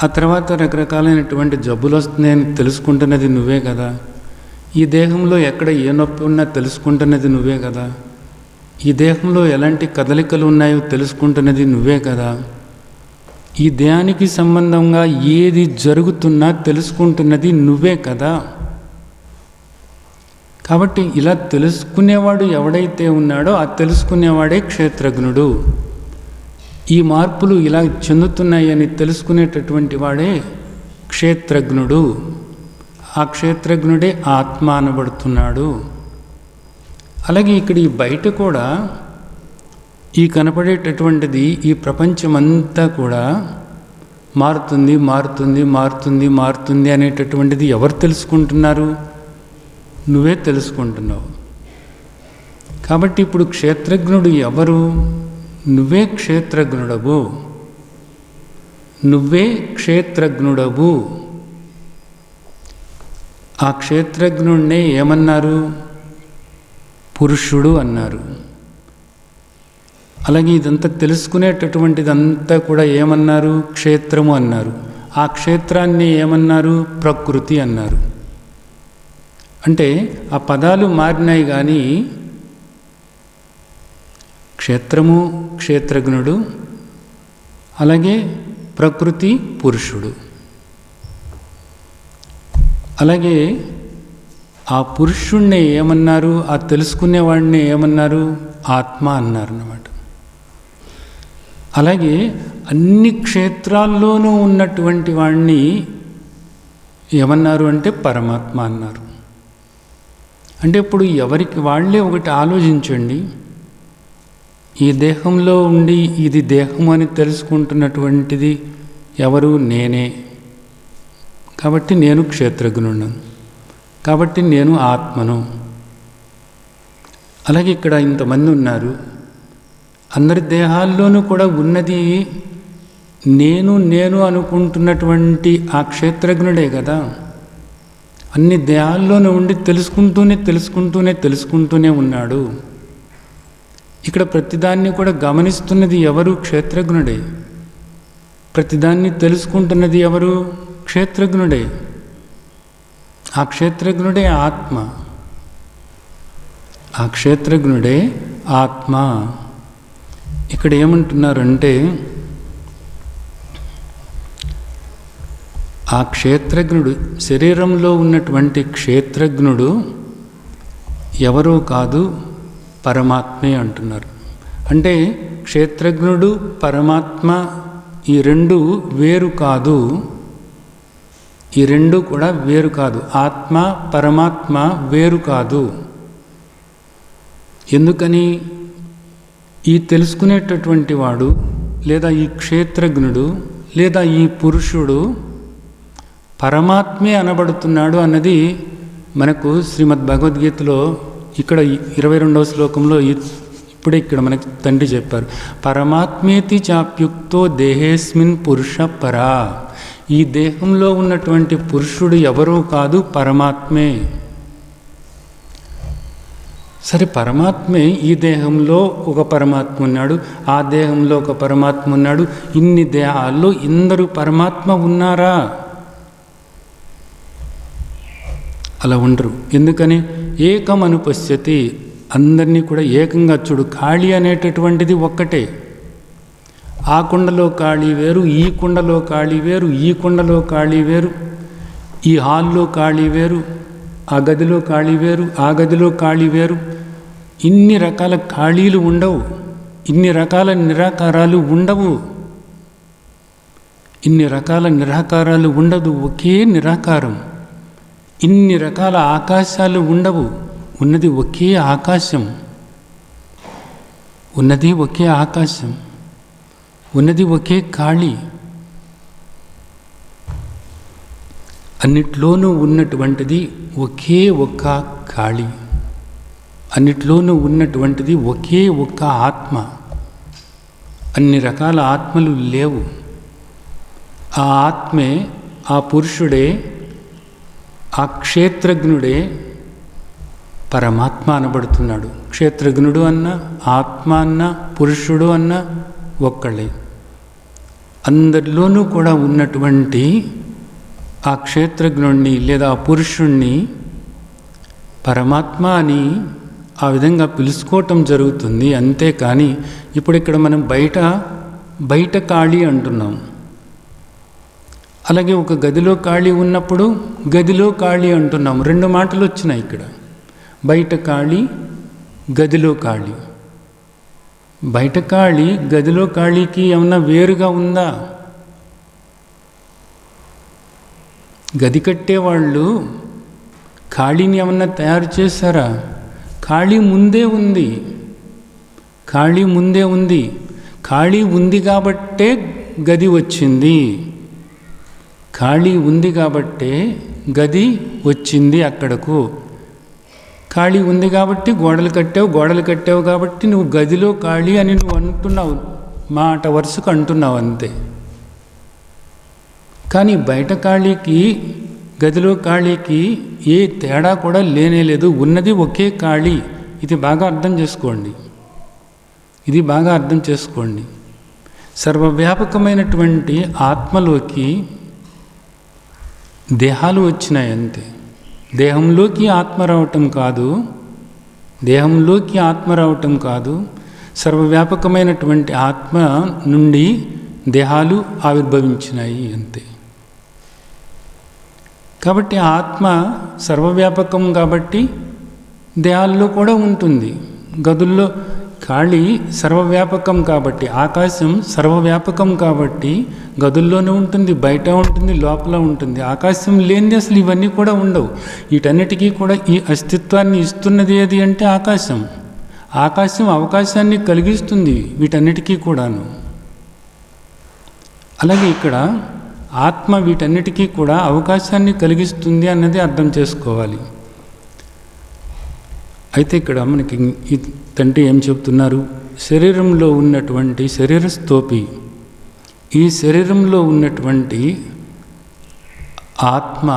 ఆ తర్వాత రకరకాలైనటువంటి జబ్బులు వస్తున్నాయని తెలుసుకుంటున్నది నువ్వే కదా. ఈ దేహంలో ఎక్కడ ఏ నొప్పి ఉన్నా తెలుసుకుంటున్నది నువ్వే కదా. ఈ దేహంలో ఎలాంటి కదలికలు ఉన్నాయో తెలుసుకుంటున్నది నువ్వే కదా. ఈ దేహానికి సంబంధంగా ఏది జరుగుతున్నా తెలుసుకుంటున్నది నువ్వే కదా. కాబట్టి ఇలా తెలుసుకునేవాడు ఎవడైతే ఉన్నాడో ఆ తెలుసుకునేవాడే క్షేత్రజ్ఞుడు. ఈ మార్పులు ఇలా చెందుతున్నాయని తెలుసుకునేటటువంటి వాడే క్షేత్రజ్ఞుడు. ఆ క్షేత్రజ్ఞుడే ఆత్మ అనబడుతున్నాడు. అలాగే ఇక్కడ ఈ బయట కూడా ఈ కనపడేటటువంటిది ఈ ప్రపంచమంతా కూడా మారుతుంది అనేటటువంటిది ఎవరు తెలుసుకుంటున్నారు? నువ్వే తెలుసుకుంటున్నావు. కాబట్టి ఇప్పుడు క్షేత్రజ్ఞుడు ఎవరు? నువ్వే క్షేత్రజ్ఞుడవు. ఆ క్షేత్రజ్ఞుడినే ఏమన్నారు? పురుషుడు అన్నారు. అలాగే ఇదంతా తెలుసుకునేటటువంటిదంతా కూడా ఏమన్నారు? క్షేత్రము అన్నారు. ఆ క్షేత్రాన్ని ఏమన్నారు? ప్రకృతి అన్నారు. అంటే ఆ పదాలు మారినాయి కానీ క్షేత్రము క్షేత్రజ్ఞుడు, అలాగే ప్రకృతి పురుషుడు. అలాగే ఆ పురుషుణ్ణి ఏమన్నారు? ఆ తెలుసుకునేవాడిని ఏమన్నారు? ఆత్మ అన్నారు అన్నమాట. అలాగే అన్ని క్షేత్రాల్లోనూ ఉన్నటువంటి వాడిని ఏమన్నారు అంటే పరమాత్మ అన్నారు. అంటే ఇప్పుడు ఎవరికి వాళ్ళే ఒకటి ఆలోచించండి. ఈ దేహంలో ఉండి ఇది దేహం అని తెలుసుకుంటున్నటువంటిది ఎవరు? నేనే. కాబట్టి నేను క్షేత్రజ్ఞుడు, కాబట్టి నేను ఆత్మను. అలాగే ఇక్కడ ఇంతమంది ఉన్నారు. అందరి దేహాల్లోనూ కూడా ఉన్నది నేను అనుకుంటున్నటువంటి ఆ క్షేత్రజ్ఞుడే కదా. అన్ని దేహాల్లోనూ ఉండి తెలుసుకుంటూనే ఉన్నాడు. ఇక్కడ ప్రతిదాన్ని కూడా గమనిస్తున్నది ఎవరు? క్షేత్రజ్ఞుడే. ప్రతిదాన్ని తెలుసుకుంటున్నది ఎవరు? క్షేత్రజ్ఞుడే. ఆ క్షేత్రజ్ఞుడే ఆత్మ. ఆ క్షేత్రజ్ఞుడే ఆత్మ. ఇక్కడ ఏమంటున్నారంటే ఆ క్షేత్రజ్ఞుడు, శరీరంలో ఉన్నటువంటి క్షేత్రజ్ఞుడు ఎవరో కాదు, పరమాత్మే అంటున్నారు. అంటే క్షేత్రజ్ఞుడు పరమాత్మ ఈ రెండు వేరు కాదు. ఈ రెండు కూడా వేరు కాదు. ఆత్మ పరమాత్మ వేరు కాదు. ఎందుకని? ఈ తెలుసుకునేటటువంటి వాడు లేదా ఈ క్షేత్రజ్ఞుడు లేదా ఈ పురుషుడు పరమాత్మే అనబడుతున్నాడు అన్నది మనకు శ్రీమద్ భగవద్గీతలో ఇక్కడ 22వ శ్లోకంలో ఇప్పుడే ఇక్కడ మనకి తండ్రి చెప్పారు. పరమాత్మేతి చాప్యుక్తో దేహేస్మిన్ పురుష పరా. ఈ దేహంలో ఉన్నటువంటి పురుషుడు ఎవరో కాదు, పరమాత్మే. సరే, పరమాత్మే ఈ దేహంలో ఒక పరమాత్మ ఉన్నాడు, ఆ దేహంలో ఒక పరమాత్మ ఉన్నాడు. ఇన్ని దేహాల్లో ఇందరు పరమాత్మ ఉన్నారా? అలా ఉండరు. ఎందుకని? ఏకం అనుపశ్యతి. అందరినీ కూడా ఏకంగా చూడు. ఖాళీ అనేటటువంటిది ఒక్కటే. ఆ కుండలో ఖాళీ వేరు, ఈ కుండలో ఖాళీ వేరు, ఈ కుండలో ఖాళీ వేరు, ఈ హాల్లో ఖాళీ వేరు, ఆ గదిలో ఖాళీ వేరు, ఆ గదిలో ఖాళీ వేరు. ఇన్ని రకాల ఖాళీలు ఉండవు, ఇన్ని రకాల నిరాకారాలు ఉండవు, ఇన్ని రకాల నిరాకారాలు ఉండదు. ఒకే నిరాకారం. ఇన్ని రకాల ఆకాశాలు ఉండవు. ఉన్నది ఒకే ఆకాశం. ఉన్నది ఒకే ఆకాశం. ఉన్నది ఒకే ఖాళీ. అన్నిట్లోనూ ఉన్నటువంటిది ఒకే ఒక్క ఖాళీ. అన్నిట్లోనూ ఉన్నటువంటిది ఒకే ఒక్క ఆత్మ. అన్ని రకాల ఆత్మలు లేవు. ఆ ఆత్మే, ఆ పురుషుడే ఆ క్షేత్రజ్ఞుడే పరమాత్మ అనబడుతున్నాడు. క్షేత్రజ్ఞుడు అన్న, ఆత్మ అన్న, పురుషుడు అన్న ఒక్కళ్ళే. అందరిలోనూ కూడా ఉన్నటువంటి ఆ క్షేత్రజ్ఞుణ్ణి లేదా ఆ పురుషుణ్ణి పరమాత్మ అని ఆ విధంగా పిలుచుకోవటం జరుగుతుంది. అంతేకాని ఇప్పుడు ఇక్కడ మనం బయట ఖాళీ అంటున్నాం. అలాగే ఒక గదిలో ఖాళీ ఉన్నప్పుడు గదిలో ఖాళీ అంటున్నాం. రెండు మాటలు వచ్చినాయి ఇక్కడ. బయట ఖాళీ, గదిలో ఖాళీ. బయట ఖాళీ గదిలో ఖాళీకి ఏమన్నా వేరుగా ఉందా? గది కట్టేవాళ్ళు ఖాళీని ఏమన్నా తయారు చేశారా? ఖాళీ ముందే ఉంది. ఖాళీ ముందే ఉంది. ఖాళీ ఉంది కాబట్టే గది వచ్చింది. ఖాళీ ఉంది కాబట్టే గది వచ్చింది అక్కడకు. ఖాళీ ఉంది కాబట్టి గోడలు కట్టావు కాబట్టి నువ్వు గదిలో ఖాళీ అని నువ్వు అంటున్నావు, మాట వరుసకు అంటున్నావు అంతే. కానీ బయట ఖాళీకి గదిలో ఖాళీకి ఏ తేడా కూడా లేనేలేదు. ఉన్నది ఒకే ఖాళీ. ఇది బాగా అర్థం చేసుకోండి. సర్వవ్యాపకమైనటువంటి ఆత్మలోకి దేహాలు వచ్చినాయి అంతే. దేహంలోకి ఆత్మ రావటం కాదు. సర్వవ్యాపకమైనటువంటి ఆత్మ నుండి దేహాలు ఆవిర్భవించినాయి అంతే. కాబట్టి ఆత్మ సర్వవ్యాపకం కాబట్టి దేహాల్లో కూడా ఉంటుంది. గదుల్లో ఖాళీ సర్వవ్యాపకం కాబట్టి, ఆకాశం సర్వవ్యాపకం కాబట్టి గదుల్లోనే ఉంటుంది, బయట ఉంటుంది, లోపల ఉంటుంది. ఆకాశం లేనిది అసలు ఇవన్నీ కూడా ఉండవు. వీటన్నిటికీ కూడా ఈ అస్తిత్వాన్ని ఇస్తున్నది ఏది అంటే ఆకాశం. ఆకాశం అవకాశాన్ని కలిగిస్తుంది వీటన్నిటికీ కూడాను. అలాగే ఇక్కడ ఆత్మ వీటన్నిటికీ కూడా అవకాశాన్ని కలిగిస్తుంది అన్నది అర్థం చేసుకోవాలి. అయితే ఇక్కడ మనకి తండ్రి ఏం చెప్తున్నారు? శరీరంలో ఉన్నటువంటి శరీరస్థోపి, ఈ శరీరంలో ఉన్నటువంటి ఆత్మ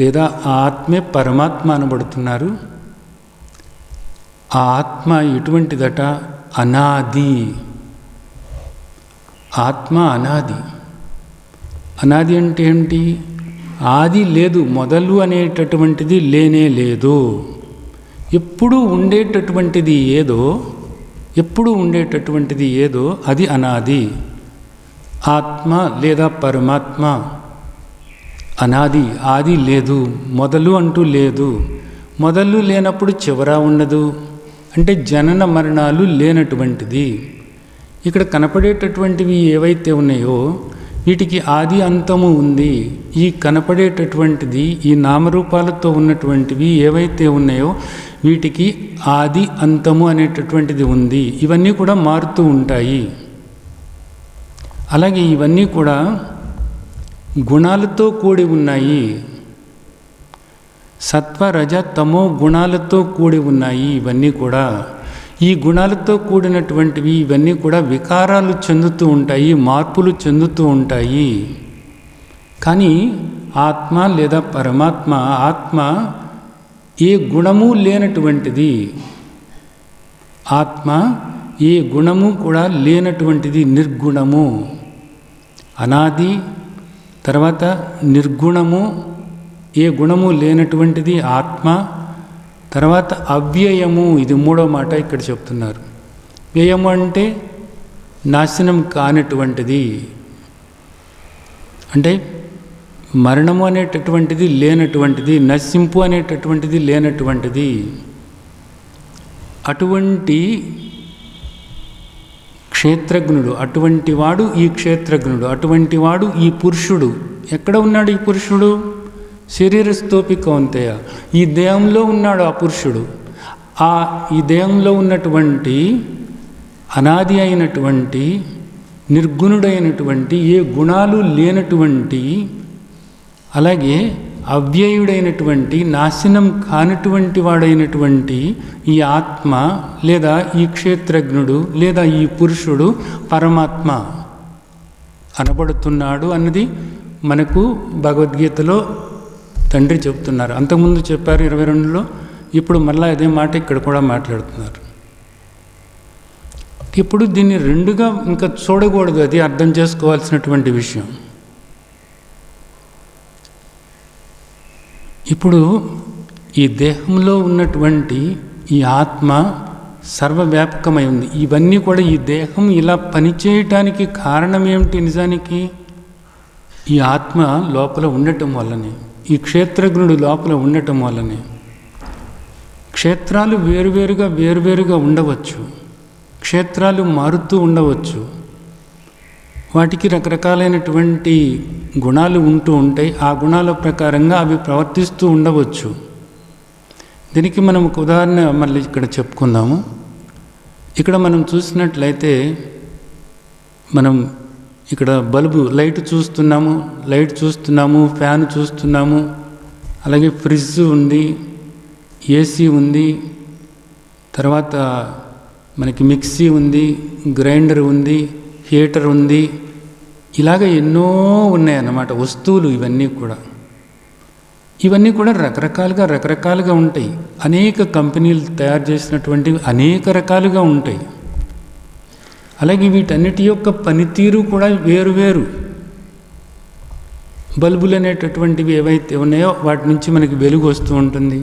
లేదా ఆ ఆత్మే పరమాత్మ అనబడుతున్నారు. ఆ ఆత్మ ఎటువంటిదట? అనాది. ఆత్మ అనాది. అనాది అంటే ఏమిటి? ఆది లేదు, మొదలు అనేటటువంటిది లేనే లేదు. ఎప్పుడు ఉండేటటువంటిది ఏదో అది అనాది. ఆత్మ లేదా పరమాత్మ అనాది, ఆది లేదు, మొదలు అంటూ లేదు. మొదలు లేనప్పుడు చివర ఉండదు, అంటే జనన మరణాలు లేనటువంటిది. ఇక్కడ కనపడేటటువంటివి ఏవైతే ఉన్నాయో వీటికి ఆది అంతము ఉంది. ఈ కనపడేటటువంటిది, ఈ నామరూపాలతో ఉన్నటువంటివి ఏవైతే ఉన్నాయో వీటికి ఆది అంతము అనేటటువంటిది ఉంది. ఇవన్నీ కూడా మారుతూ ఉంటాయి. అలాగే ఇవన్నీ కూడా గుణాలతో కూడి ఉన్నాయి. సత్వ రజ తమో గుణాలతో కూడి ఉన్నాయి. ఇవన్నీ కూడా ఈ గుణాలతో కూడినటువంటివి. ఇవన్నీ కూడా వికారాలు చెందుతూ ఉంటాయి, మార్పులు చెందుతూ ఉంటాయి. కానీ ఆత్మ లేదా పరమాత్మ, ఆత్మ ఏ గుణము లేనటువంటిది. ఆత్మ ఏ గుణము కూడా లేనటువంటిది, నిర్గుణము. అనాది, తర్వాత నిర్గుణము, ఏ గుణము లేనటువంటిది ఆత్మ. తర్వాత అవ్యయము, ఇది మూడో మాట ఇక్కడ చెప్తున్నారు. వ్యయము అంటే నాశనం కానటువంటిది, అంటే మరణము అనేటటువంటిది లేనటువంటిది, నశింపు అనేటటువంటిది లేనటువంటిది. అటువంటి క్షేత్రజ్ఞుడు, అటువంటి వాడు ఈ క్షేత్రజ్ఞుడు, అటువంటి వాడు ఈ పురుషుడు. ఎక్కడ ఉన్నాడు ఈ పురుషుడు? శరీరస్థోపి కౌంతేయ, ఈ దేహంలో ఉన్నాడు ఆ పురుషుడు. ఈ దేహంలో ఉన్నటువంటి అనాది అయినటువంటి, నిర్గుణుడైనటువంటి, ఏ గుణాలు లేనటువంటి, అలాగే అవ్యయుడైనటువంటి, నాశనం కానటువంటి వాడైనటువంటి ఈ ఆత్మ లేదా ఈ క్షేత్రజ్ఞుడు లేదా ఈ పురుషుడు పరమాత్మ అనబడుతున్నాడు అన్నది మనకు భగవద్గీతలో తండ్రి చెప్తున్నారు. అంతకుముందు చెప్పారు 22లో, ఇప్పుడు మళ్ళీ అదే మాట ఇక్కడ కూడా మాట్లాడుతున్నారు. ఇప్పుడు దీన్ని రెండుగా ఇంకా చూడకూడదు, అది అర్థం చేసుకోవాల్సినటువంటి విషయం. ఇప్పుడు ఈ దేహంలో ఉన్నటువంటి ఈ ఆత్మ సర్వవ్యాపకమై ఉంది. ఇవన్నీ కూడా ఈ దేహం ఇలా పనిచేయటానికి కారణం ఏమిటి? నిజానికి ఈ ఆత్మ లోపల ఉండటం వల్లనే, ఈ క్షేత్రజ్ఞుడు లోపల ఉండటం వల్లనే. క్షేత్రాలు వేరువేరుగా ఉండవచ్చు, క్షేత్రాలు మారుతూ ఉండవచ్చు, వాటికి రకరకాలైనటువంటి గుణాలు ఉంటూ ఉంటాయి. ఆ గుణాల ప్రకారంగా అవి ప్రవర్తిస్తూ ఉండవచ్చు. దీనికి మనం ఒక ఉదాహరణ మళ్ళీ ఇక్కడ చెప్పుకుందాము. ఇక్కడ మనం చూసినట్లయితే మనం ఇక్కడ బల్బు లైట్ చూస్తున్నాము, ఫ్యాన్ చూస్తున్నాము, అలాగే ఫ్రిడ్జ్ ఉంది, ఏసీ ఉంది, తర్వాత మనకి మిక్సీ ఉంది, గ్రైండర్ ఉంది, హీటర్ ఉంది, ఇలాగ ఎన్నో ఉన్నాయన్నమాట వస్తువులు. ఇవన్నీ కూడా రకరకాలుగా ఉంటాయి. అనేక కంపెనీలు తయారు చేసినటువంటివి అనేక రకాలుగా ఉంటాయి. అలాగే వీటన్నిటి యొక్క పనితీరు కూడా వేరు. బల్బులు అనేటటువంటివి ఏవైతే ఉన్నాయో వాటి నుంచి మనకి వెలుగు వస్తూ ఉంటుంది,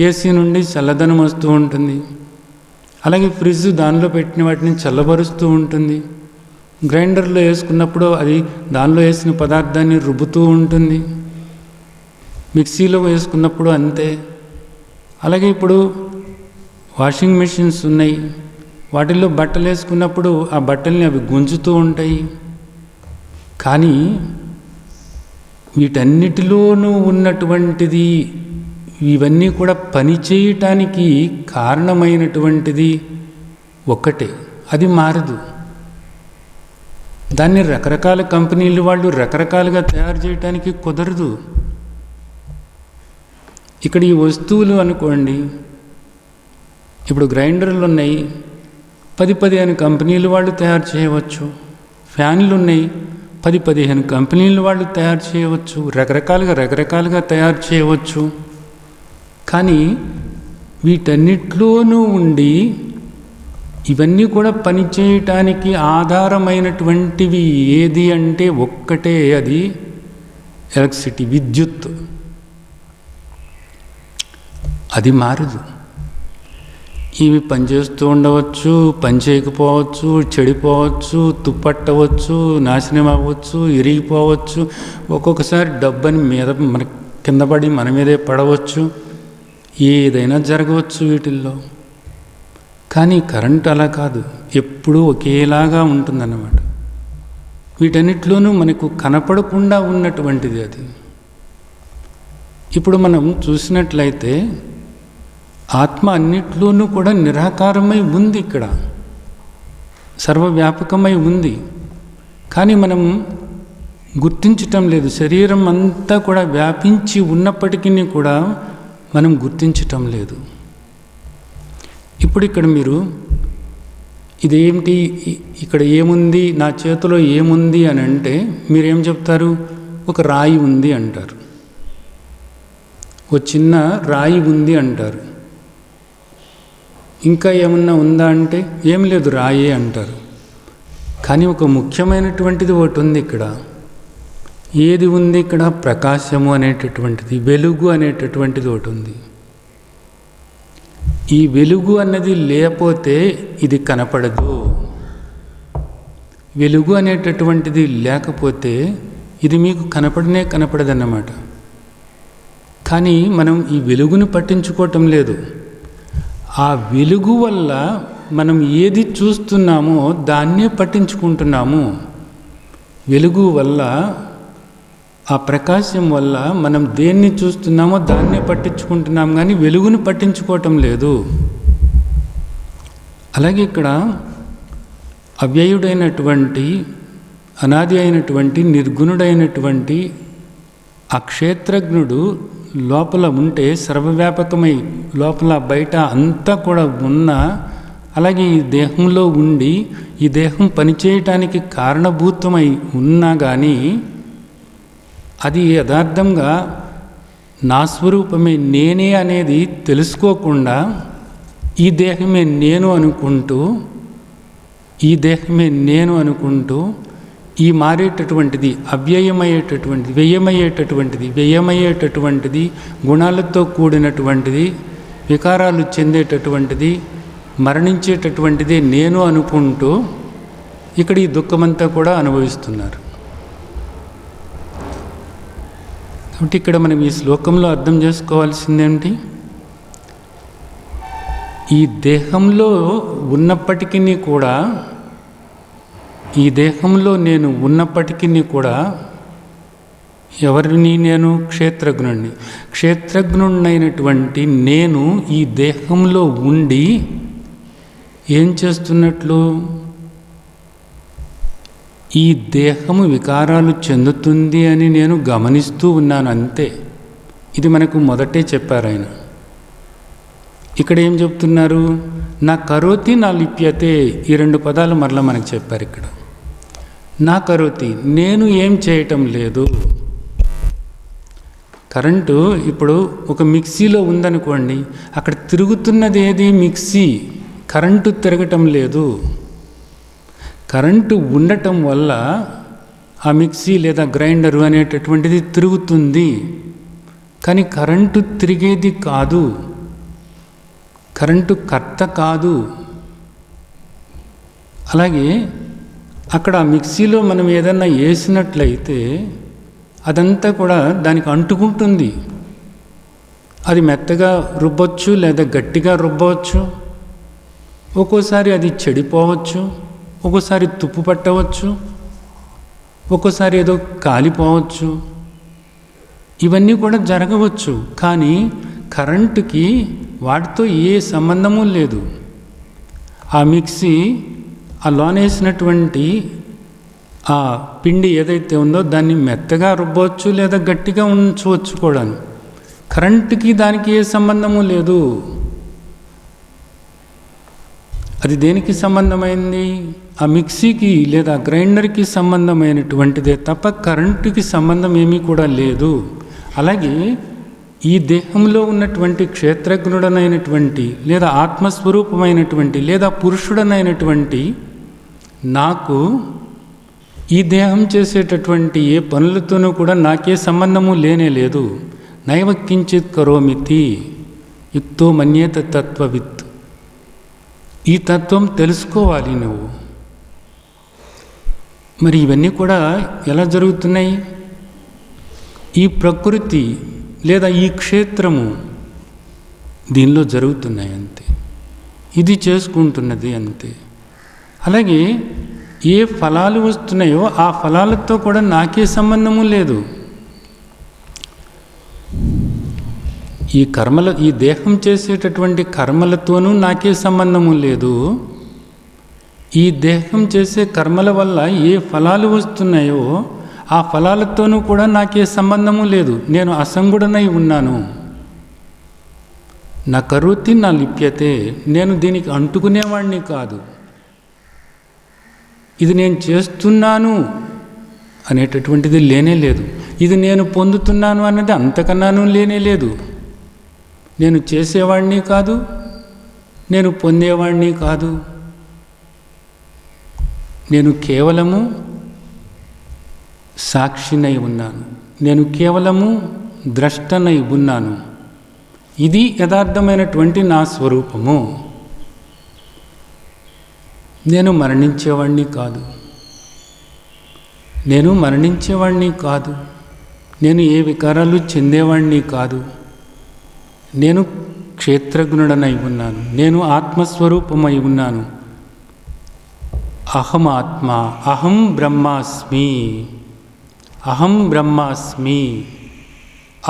ఏసీ నుండి చల్లదనం వస్తూ ఉంటుంది, అలాగే ఫ్రిడ్జ్ దానిలో పెట్టిన వాటిని చల్లబరుస్తూ ఉంటుంది, గ్రైండర్లో వేసుకున్నప్పుడు అది దానిలో వేసిన పదార్థాన్ని రుబ్బుతూ ఉంటుంది, మిక్సీలో వేసుకున్నప్పుడు అంతే. అలాగే ఇప్పుడు వాషింగ్ మెషిన్స్ ఉన్నాయి, వాటిల్లో బట్టలు వేసుకున్నప్పుడు ఆ బట్టల్ని అవి గుంజుతూ ఉంటాయి. కానీ వీటన్నిటిలోనూ ఉన్నటువంటిది, ఇవన్నీ కూడా పనిచేయటానికి కారణమైనటువంటిది ఒక్కటే, అది మారదు. దాన్ని రకరకాల కంపెనీలు వాళ్ళు రకరకాలుగా తయారు చేయటానికి కుదరదు. ఇక్కడ ఈ వస్తువులు అనుకోండి, ఇప్పుడు గ్రైండర్లు ఉన్నాయి, 10-15 కంపెనీలు వాళ్ళు తయారు చేయవచ్చు. ఫ్యాన్లు ఉన్నాయి, 10-15 కంపెనీలు వాళ్ళు తయారు చేయవచ్చు. రకరకాలుగా తయారు చేయవచ్చు. కానీ వీటన్నిటిలోనూ ఉండి ఇవన్నీ కూడా పనిచేయటానికి ఆధారమైనటువంటివి ఏది అంటే ఒక్కటే, అది ఎలక్ట్రిసిటీ, విద్యుత్. అది మారదు. ఇవి పనిచేస్తూ ఉండవచ్చు, పని చేయకపోవచ్చు, చెడిపోవచ్చు, తుప్పట్టవచ్చు, నాశనం అవ్వచ్చు, ఇరిగిపోవచ్చు, ఒక్కొక్కసారి డబ్బని మీద మన కింద పడి మన మీదే పడవచ్చు, ఏదైనా జరగవచ్చు వీటిల్లో. కానీ కరెంటు అలా కాదు, ఎప్పుడూ ఒకేలాగా ఉంటుందన్నమాట. వీటన్నిటిలోనూ మనకు కనపడకుండా ఉన్నటువంటిది అది. ఇప్పుడు మనం చూసినట్లయితే ఆత్మ అన్నిట్లోనూ కూడా నిరాకారమై ఉంది, ఇక్కడ సర్వవ్యాపకమై ఉంది. కానీ మనం గుర్తించటం లేదు. శరీరం అంతా కూడా వ్యాపించి ఉన్నప్పటికీ కూడా మనం గుర్తించటం లేదు. ఇప్పుడు ఇక్కడ మీరు ఇదేమిటి, ఇక్కడ ఏముంది, నా చేతిలో ఏముంది అని అంటే మీరేం చెప్తారు? ఒక రాయి ఉంది అంటారు, ఒక చిన్న రాయి ఉంది అంటారు. ఇంకా ఏమన్నా ఉందా అంటే ఏం లేదు, రాయే అంటారు. కానీ ఒక ముఖ్యమైనటువంటిది ఒకటి ఉంది ఇక్కడ. ఏది ఉంది ఇక్కడ? ప్రకాశము అనేటటువంటిది, వెలుగు అనేటటువంటిది ఒకటి ఉంది. ఈ వెలుగు అన్నది లేకపోతే ఇది కనపడదు. వెలుగు అనేటటువంటిది లేకపోతే ఇది మీకు కనపడదన్నమాట. కానీ మనం ఈ వెలుగును పట్టించుకోవటం లేదు. ఆ వెలుగు వల్ల మనం ఏది చూస్తున్నామో దాన్నే పట్టించుకుంటున్నాము. వెలుగు వల్ల, ఆ ప్రకాశం వల్ల మనం దేన్ని చూస్తున్నామో దాన్నే పట్టించుకుంటున్నాం, కానీ వెలుగును పట్టించుకోవటం లేదు. అలాగే ఇక్కడ అవ్యయుడైనటువంటి, అనాది అయినటువంటి, నిర్గుణుడైనటువంటి ఆ క్షేత్రజ్ఞుడు లోపల ఉంటే, సర్వవ్యాపకమై లోపల బయట అంతా కూడా ఉన్నా, అలాగే ఈ దేహంలో ఉండి ఈ దేహం పనిచేయటానికి కారణభూతమై ఉన్నా కానీ అది యథార్థంగా నా స్వరూపమే నేనే అనేది తెలుసుకోకుండా ఈ దేహమే నేను అనుకుంటూ ఈ మారేటటువంటిది వ్యయమయ్యేటటువంటిది గుణాలతో కూడినటువంటిది, వికారాలు చెందేటటువంటిది, మరణించేటటువంటిది నేను అనుకుంటూ ఇక్కడ ఈ దుఃఖమంతా కూడా అనుభవిస్తున్నారు. కాబట్టి ఇక్కడ మనం ఈ శ్లోకంలో అర్థం చేసుకోవాల్సిందేంటి? ఈ దేహంలో ఉన్నప్పటికీ కూడా, ఈ దేహంలో నేను ఉన్నప్పటికీ కూడా ఎవరిని? నేను క్షేత్రజ్ఞుడినైనటువంటి నేను ఈ దేహంలో ఉండి ఏం చేస్తున్నట్లు? ఈ దేహము వికారాలు చెందుతుంది అని నేను గమనిస్తూ ఉన్నాను అంతే. ఇది మనకు మొదటే చెప్పారు ఆయన. ఇక్కడ ఏం చెప్తున్నారు? నా కరోతి నా లిప్యతే, ఈ 2 పదాలు మరలా మనకు చెప్పారు ఇక్కడ. నా కరోతి, నేను ఏం చేయటం లేదు. కరెంటు ఇప్పుడు ఒక మిక్సీలో ఉందనుకోండి, అక్కడ తిరుగుతున్నది ఏది? మిక్సీ. కరెంటు తిరగటం లేదు. కరెంటు ఉండటం వల్ల ఆ మిక్సీ లేదా గ్రైండరు అనేటటువంటిది తిరుగుతుంది. కానీ కరెంటు తిరిగేది కాదు, కరెంటు కర్త కాదు. అలాగే అక్కడ ఆ మిక్సీలో మనం ఏదన్నా వేసినట్లయితే అదంతా కూడా దానికి అంటుకుంటుంది. అది మెత్తగా రుబ్బవచ్చు లేదా గట్టిగా రుబ్బవచ్చు. ఒక్కోసారి అది చెడిపోవచ్చు, ఒక్కోసారి తుప్పు పట్టవచ్చు, ఒక్కోసారి ఏదో కాలిపోవచ్చు. ఇవన్నీ కూడా జరగవచ్చు. కానీ కరెంటుకి వాటితో ఏ సంబంధము లేదు. ఆ మిక్సీ ఆ లోనేసినటువంటి ఆ పిండి ఏదైతే ఉందో దాన్ని మెత్తగా రుబ్బవచ్చు లేదా గట్టిగా ఉంచవచ్చు కూడా. కరెంటుకి దానికి ఏ సంబంధము లేదు. అది దేనికి సంబంధమైంది? ఆ మిక్సీకి లేదా గ్రైండర్కి సంబంధమైనటువంటిదే తప్ప కరెంటుకి సంబంధం ఏమీ కూడా లేదు. అలాగే ఈ దేహంలో ఉన్నటువంటి క్షేత్రజ్ఞుడనైనటువంటి లేదా ఆత్మస్వరూపమైనటువంటి లేదా పురుషుడనైనటువంటి నాకు ఈ దేహం చేసేటటువంటి ఏ పనులతోనూ కూడా నాకే సంబంధము లేనే లేదు. నైవ కించిత్ కరోమితి యుక్తో మన్యేత తత్వవిత్. ఈ తత్వం తెలుసుకోవాలి నువ్వు. మరి ఇవన్నీ కూడా ఎలా జరుగుతున్నాయి? ఈ ప్రకృతి లేదా ఈ క్షేత్రము దీనిలో జరుగుతున్నాయి అంతే. ఇది చేసుకుంటున్నది అంతే. అలాగే ఏ ఫలాలు వస్తున్నాయో ఆ ఫలాలతో కూడా నాకే సంబంధము లేదు. ఈ దేహం చేసేటటువంటి కర్మలతోనూ నాకే సంబంధము లేదు. ఈ దేహం చేసే కర్మల వల్ల ఏ ఫలాలు వస్తున్నాయో ఆ ఫలాలతోనూ కూడా నాకే సంబంధము లేదు. నేను అసంగుడనై ఉన్నాను. నా కరోతి నా లిప్యతే, నేను దీనికి అంటుకునేవాడిని కాదు. ఇది నేను చేస్తున్నాను అనేటటువంటిది లేనే లేదు. ఇది నేను పొందుతున్నాను అన్నది అంతకన్నాను లేనే లేదు. నేను చేసేవాడిని కాదు, నేను పొందేవాడిని కాదు. నేను కేవలము సాక్షినై ఉన్నాను, నేను కేవలము ద్రష్టనై ఉన్నాను. ఇది యథార్థమైనటువంటి నా స్వరూపము. నేను మరణించేవాడిని కాదు, నేను ఏ వికారాలు చెందేవాడిని కాదు. నేను క్షేత్రజ్ఞుడనై ఉన్నాను, నేను ఆత్మస్వరూపమై ఉన్నాను. అహం ఆత్మ, అహం బ్రహ్మాస్మి,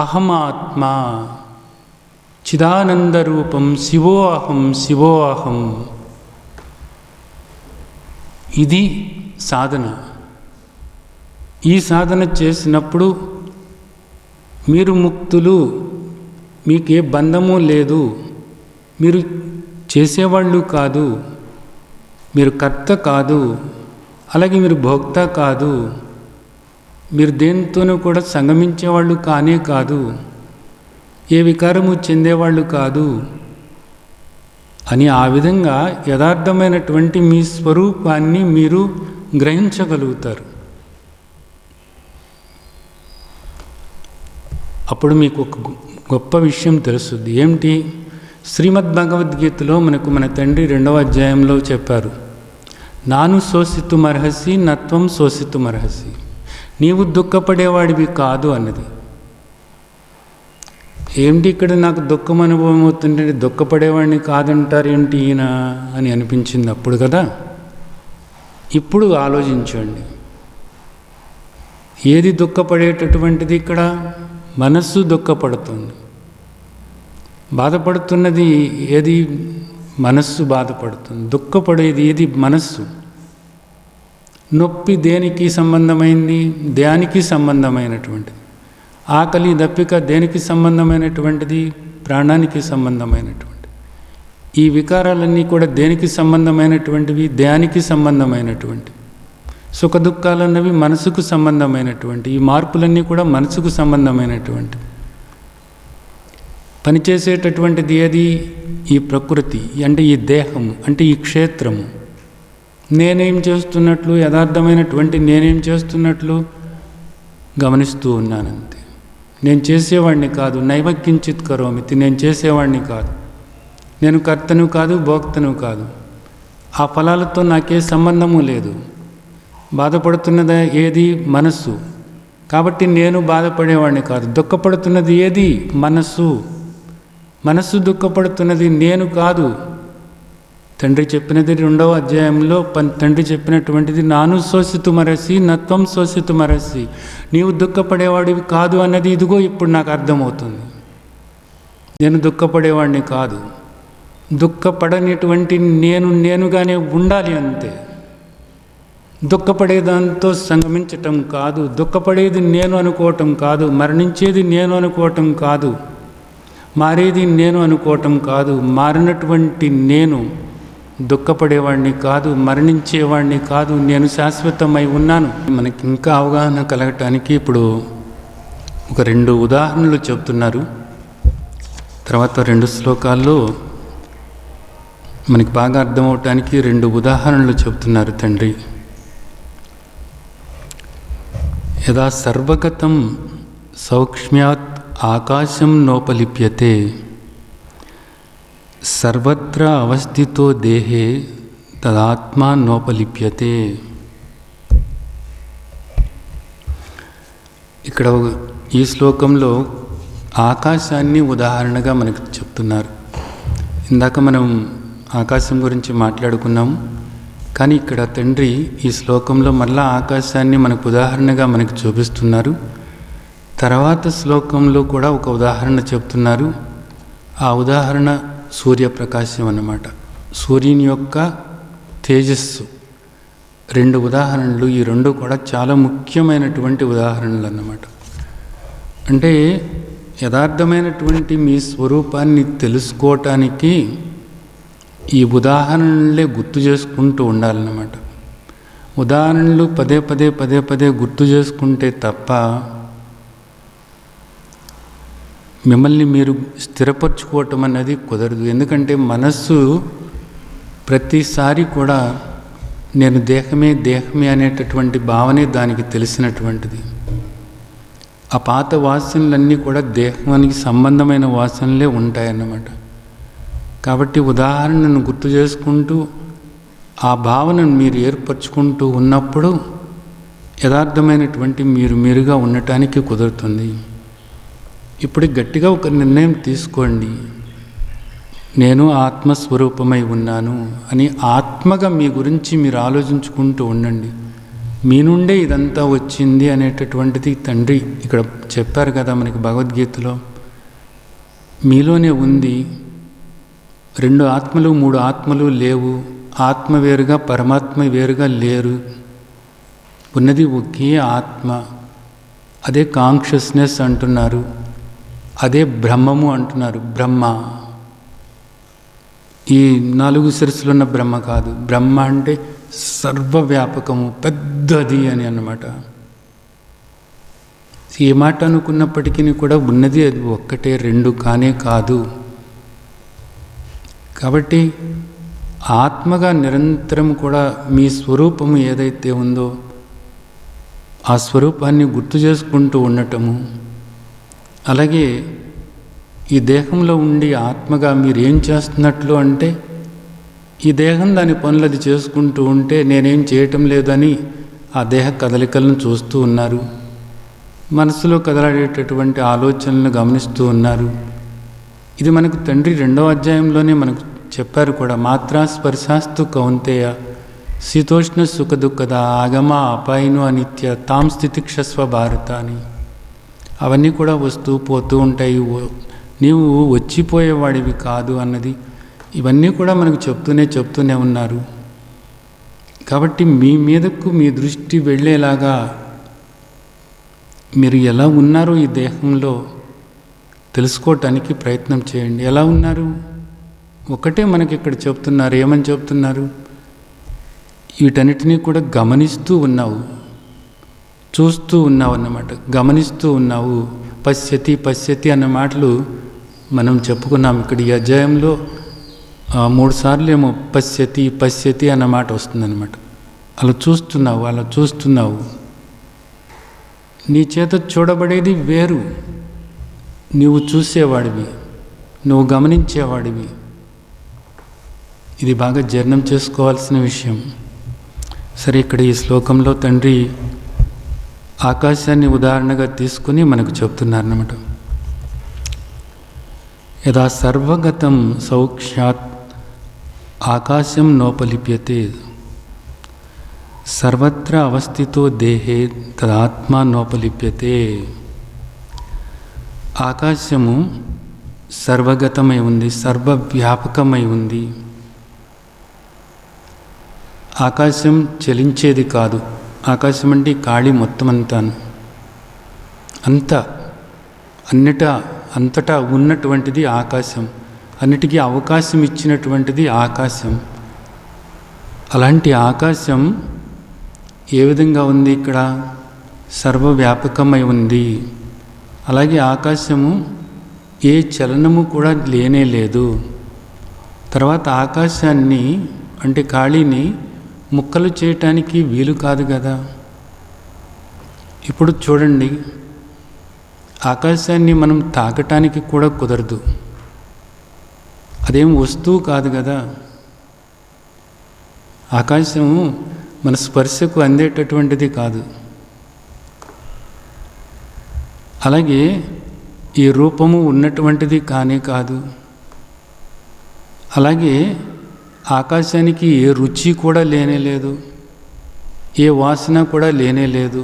అహం ఆత్మ చిదానందరూపం శివోహం. ఇది సాధన. ఈ సాధన చేసినప్పుడు మీరు ముక్తులు, మీకే బంధము లేదు, మీరు చేసేవాళ్ళు కాదు, మీరు కర్త కాదు, అలాగే మీరు భోక్త కాదు, మీరు దేనితోనూ కూడా సంగమించేవాళ్ళు కానే కాదు. ఏ వికారము చెందేవాళ్ళు కాదు అని ఆ విధంగా యథార్థమైనటువంటి మీ స్వరూపాన్ని మీరు గ్రహించగలుగుతారు. అప్పుడు మీకు ఒక గొప్ప విషయం తెలుస్తుంది. ఏమిటి? శ్రీమద్ భగవద్గీతలో మనకు మన తండ్రి 2వ అధ్యాయంలో చెప్పారు, నాను శోషితుమర్హసి నత్వం శోషితుమర్హసి, నీవు దుఃఖపడేవాడివి కాదు అన్నది. ఏమిటి ఇక్కడ నాకు దుఃఖం అనుభవం అవుతుంటే దుఃఖపడేవాడిని కాదంటారేంటి ఈయన అని అనిపించింది అప్పుడు కదా. ఇప్పుడు ఆలోచించండి, ఏది దుఃఖపడేటటువంటిది? ఇక్కడ మనస్సు దుఃఖపడుతుంది. బాధపడుతున్నది ఏది? మనస్సు బాధపడుతుంది. దుఃఖపడేది ఏది? మనస్సు. నొప్పి దేనికి సంబంధమైంది? దేనికి సంబంధమైనటువంటిది. ఆకలి దప్పిక దేనికి సంబంధమైనటువంటిది? ప్రాణానికి సంబంధమైనటువంటిది. ఈ వికారాలన్నీ కూడా దేనికి సంబంధమైనటువంటివి? దేనికి సంబంధమైనటువంటివి. సుఖ దుఃఖాలన్నవి మనసుకు సంబంధమైనటువంటి. ఈ మార్పులన్నీ కూడా మనసుకు సంబంధమైనటువంటి. పనిచేసేటటువంటిది ఏది? ఈ ప్రకృతి అంటే ఈ దేహము అంటే ఈ క్షేత్రము. నేనేం చేస్తున్నట్లు, యథార్థమైనటువంటి నేనేం చేస్తున్నట్లు గమనిస్తూ ఉన్నానంతే. నేను చేసేవాడిని కాదు. నైవకించిత్ కరోమితి, నేను చేసేవాడిని కాదు. నేను కర్తను కాదు, భోక్తను కాదు. ఆ ఫలాలతో నాకే సంబంధము లేదు. బాధపడుతున్నది ఏది? మనస్సు. కాబట్టి నేను బాధపడేవాడిని కాదు. దుఃఖపడుతున్నది ఏది? మనస్సు. మనస్సు దుఃఖపడుతున్నది నేను కాదు. తండ్రి చెప్పినది 2వ అధ్యాయంలో తండ్రి చెప్పినటువంటిది, నాను శోషితుమరసి నత్వం శోషితుమరసి, నీవు దుఃఖపడేవాడివి కాదు అన్నది ఇదిగో ఇప్పుడు నాకు అర్థమవుతుంది. నేను దుఃఖపడేవాడిని కాదు. దుఃఖపడనిటువంటి నేనుగానే ఉండాలి అంతే. దుఃఖపడేదాంతో సంగమించటం కాదు. దుఃఖపడేది నేను అనుకోవటం కాదు. మరణించేది నేను అనుకోవటం కాదు. మారేది నేను అనుకోవటం కాదు. మారినటువంటి నేను దుఃఖపడేవాడిని కాదు, మరణించేవాడిని కాదు. నేను శాశ్వతమై ఉన్నాను. మనకి ఇంకా అవగాహన కలగటానికి ఇప్పుడు ఒక 2 ఉదాహరణలు చెప్తున్నారు. తర్వాత 2 శ్లోకాల్లో మనకి బాగా అర్థమవటానికి 2 ఉదాహరణలు చెప్తున్నారు తండ్రి. యదా సర్వగతం సౌక్ష్మ్యాత్ ఆకాశం నోపలిప్యతే సర్వత్ర అవస్థితో దేహే తదాత్మా నోపలిప్యతే. ఇక్కడ ఈ శ్లోకంలో ఆకాశాన్ని ఉదాహరణగా మనకు చెప్తున్నారు. ఇందాక మనం ఆకాశం గురించి మాట్లాడుకున్నాము. కానీ ఇక్కడ తండ్రి ఈ శ్లోకంలో మళ్ళా ఆకాశాన్ని మనకు ఉదాహరణగా మనకు చూపిస్తున్నారు. తర్వాత శ్లోకంలో కూడా ఒక ఉదాహరణ చెప్తున్నారు. ఆ ఉదాహరణ సూర్యప్రకాశం అన్నమాట. సూర్యుని యొక్క తేజస్సు. 2 ఉదాహరణలు. ఈ 2 కూడా చాలా ముఖ్యమైనటువంటి ఉదాహరణలు అన్నమాట. అంటే యథార్థమైనటువంటి మీ స్వరూపాన్ని తెలుసుకోవటానికి ఈ ఉదాహరణలే గుర్తు చేసుకుంటూ ఉండాలన్నమాట. ఉదాహరణలు పదే పదే గుర్తు చేసుకుంటే తప్ప మిమ్మల్ని మీరు స్థిరపరచుకోవటం అనేది కుదరదు. ఎందుకంటే మనస్సు ప్రతిసారి కూడా నేను దేహమే అనేటటువంటి భావనే దానికి తెలిసినటువంటిది. ఆ పాత వాసనలన్నీ కూడా దేహానికి సంబంధమైన వాసనలే ఉంటాయన్నమాట. కాబట్టి ఉదాహరణను గుర్తు చేసుకుంటూ ఆ భావనను మీరు ఏర్పరచుకుంటూ ఉన్నప్పుడు యథార్థమైనటువంటి మీరుగా ఉండటానికి కుదురుతుంది. ఇప్పుడు గట్టిగా ఒక నిర్ణయం తీసుకోండి, నేను ఆత్మస్వరూపమై ఉన్నాను అని ఆత్మగా మీ గురించి మీరు ఆలోచించుకుంటూ ఉండండి. మీ నుండే ఇదంతా వచ్చింది అనేటటువంటిది తండ్రి ఇక్కడ చెప్పారు కదా మనకి భగవద్గీతలో. మీలోనే ఉంది. 2 ఆత్మలు 3 ఆత్మలు లేవు. ఆత్మ వేరుగా పరమాత్మ వేరుగా లేరు. ఉన్నది ఒకే ఆత్మ. అదే కాన్షియస్నెస్ అంటున్నారు. అదే బ్రహ్మము అంటున్నారు. బ్రహ్మ ఈ 4 శిరస్సులున్న బ్రహ్మ కాదు. బ్రహ్మ అంటే సర్వవ్యాపకము, పెద్దది అని అన్నమాట. ఏ మాట అనుకున్నప్పటికీ కూడా ఉన్నది అది ఒక్కటే, రెండు కానే కాదు. కాబట్టి ఆత్మగా నిరంతరం కూడా మీ స్వరూపము ఏదైతే ఉందో ఆ స్వరూపాన్ని గుర్తు చేసుకుంటూ ఉండటము, అలాగే ఈ దేహంలో ఉండి ఆత్మగా మీరు ఏం చేస్తున్నట్లు అంటే ఈ దేహం దాని పనులు అది చేసుకుంటూ ఉంటే నేనేం చేయటం లేదని ఆ దేహ కదలికలను చూస్తూ ఉన్నారు, మనసులో కదలాడేటటువంటి ఆలోచనలను గమనిస్తూ ఉన్నారు. ఇది మనకు తండ్రి 2వ అధ్యాయంలోనే మనకు చెప్పారు కూడా. మాత్రా స్పర్శాస్తు కౌంతేయ శీతోష్ణ సుఖ దుఃఖద ఆగమ అపాయిను అనిత్య తాం స్థితిక్షస్వ భారత అని. అవన్నీ కూడా వస్తూ పోతూ ఉంటాయి, నీవు వచ్చిపోయేవాడివి కాదు అన్నది ఇవన్నీ కూడా మనకు చెప్తూనే ఉన్నారు. కాబట్టి మీ మీదకు మీ దృష్టి వెళ్ళేలాగా మీరు ఎలా ఉన్నారో ఈ దేహంలో తెలుసుకోవటానికి ప్రయత్నం చేయండి. ఎలా ఉన్నారు? ఒకటే మనకి ఇక్కడ చెప్తున్నారు. ఏమని చెప్తున్నారు? వీటన్నిటినీ కూడా గమనిస్తూ ఉన్నావు, చూస్తూ ఉన్నావు అన్నమాట. గమనిస్తూ ఉన్నావు. పశ్యతి అన్న మాటలు మనం చెప్పుకున్నాం. ఇక్కడ ఈ అధ్యాయంలో 3 సార్లు ఏమో పశ్యతి అన్న మాట వస్తుందన్నమాట. అలా చూస్తున్నావు. నీ చేత చూడబడేది వేరు, నీవు చూసేవాడివి, నువ్వు గమనించేవాడివి. ఇది బాగా జీర్ణం చేసుకోవాల్సిన విషయం. సరే, ఇక్కడ ఈ శ్లోకంలో తండ్రి ఆకాశాన్ని ఉదాహరణగా తీసుకుని మనకు చెప్తున్నారన్నమాట. యదా సర్వగతం సౌక్ష్యాత్ ఆకాశం నోపలిప్యతే సర్వత్ర అవస్థితో దేహే తదాత్మా నోపలిప్యతే. ఆకాశము సర్వగతమై ఉంది, సర్వవ్యాపకమై ఉంది. ఆకాశం చలించేది కాదు. ఆకాశం అంటే ఖాళీ మొత్తం అంతటా ఉన్నటువంటిది ఆకాశం. అన్నిటికీ అవకాశం ఇచ్చినటువంటిది ఆకాశం. అలాంటి ఆకాశం ఏ విధంగా ఉంది? ఇక్కడ సర్వవ్యాపకమై ఉంది. అలాగే ఆకాశము ఏ చలనము కూడా లేనే లేదు. తర్వాత ఆకాశాన్ని అంటే ఖాళీని ముక్కలు చేయటానికి వీలు కాదు కదా. ఇప్పుడు చూడండి, ఆకాశాన్ని మనం తాకటానికి కూడా కుదరదు. అదేం వస్తువు కాదు కదా. ఆకాశము మన స్పర్శకు అందేటటువంటిది కాదు. అలాగే ఈ రూపము ఉన్నటువంటిది కానే కాదు. అలాగే ఆకాశానికి ఏ రుచి కూడా లేనే లేదు, ఏ వాసన కూడా లేనే లేదు.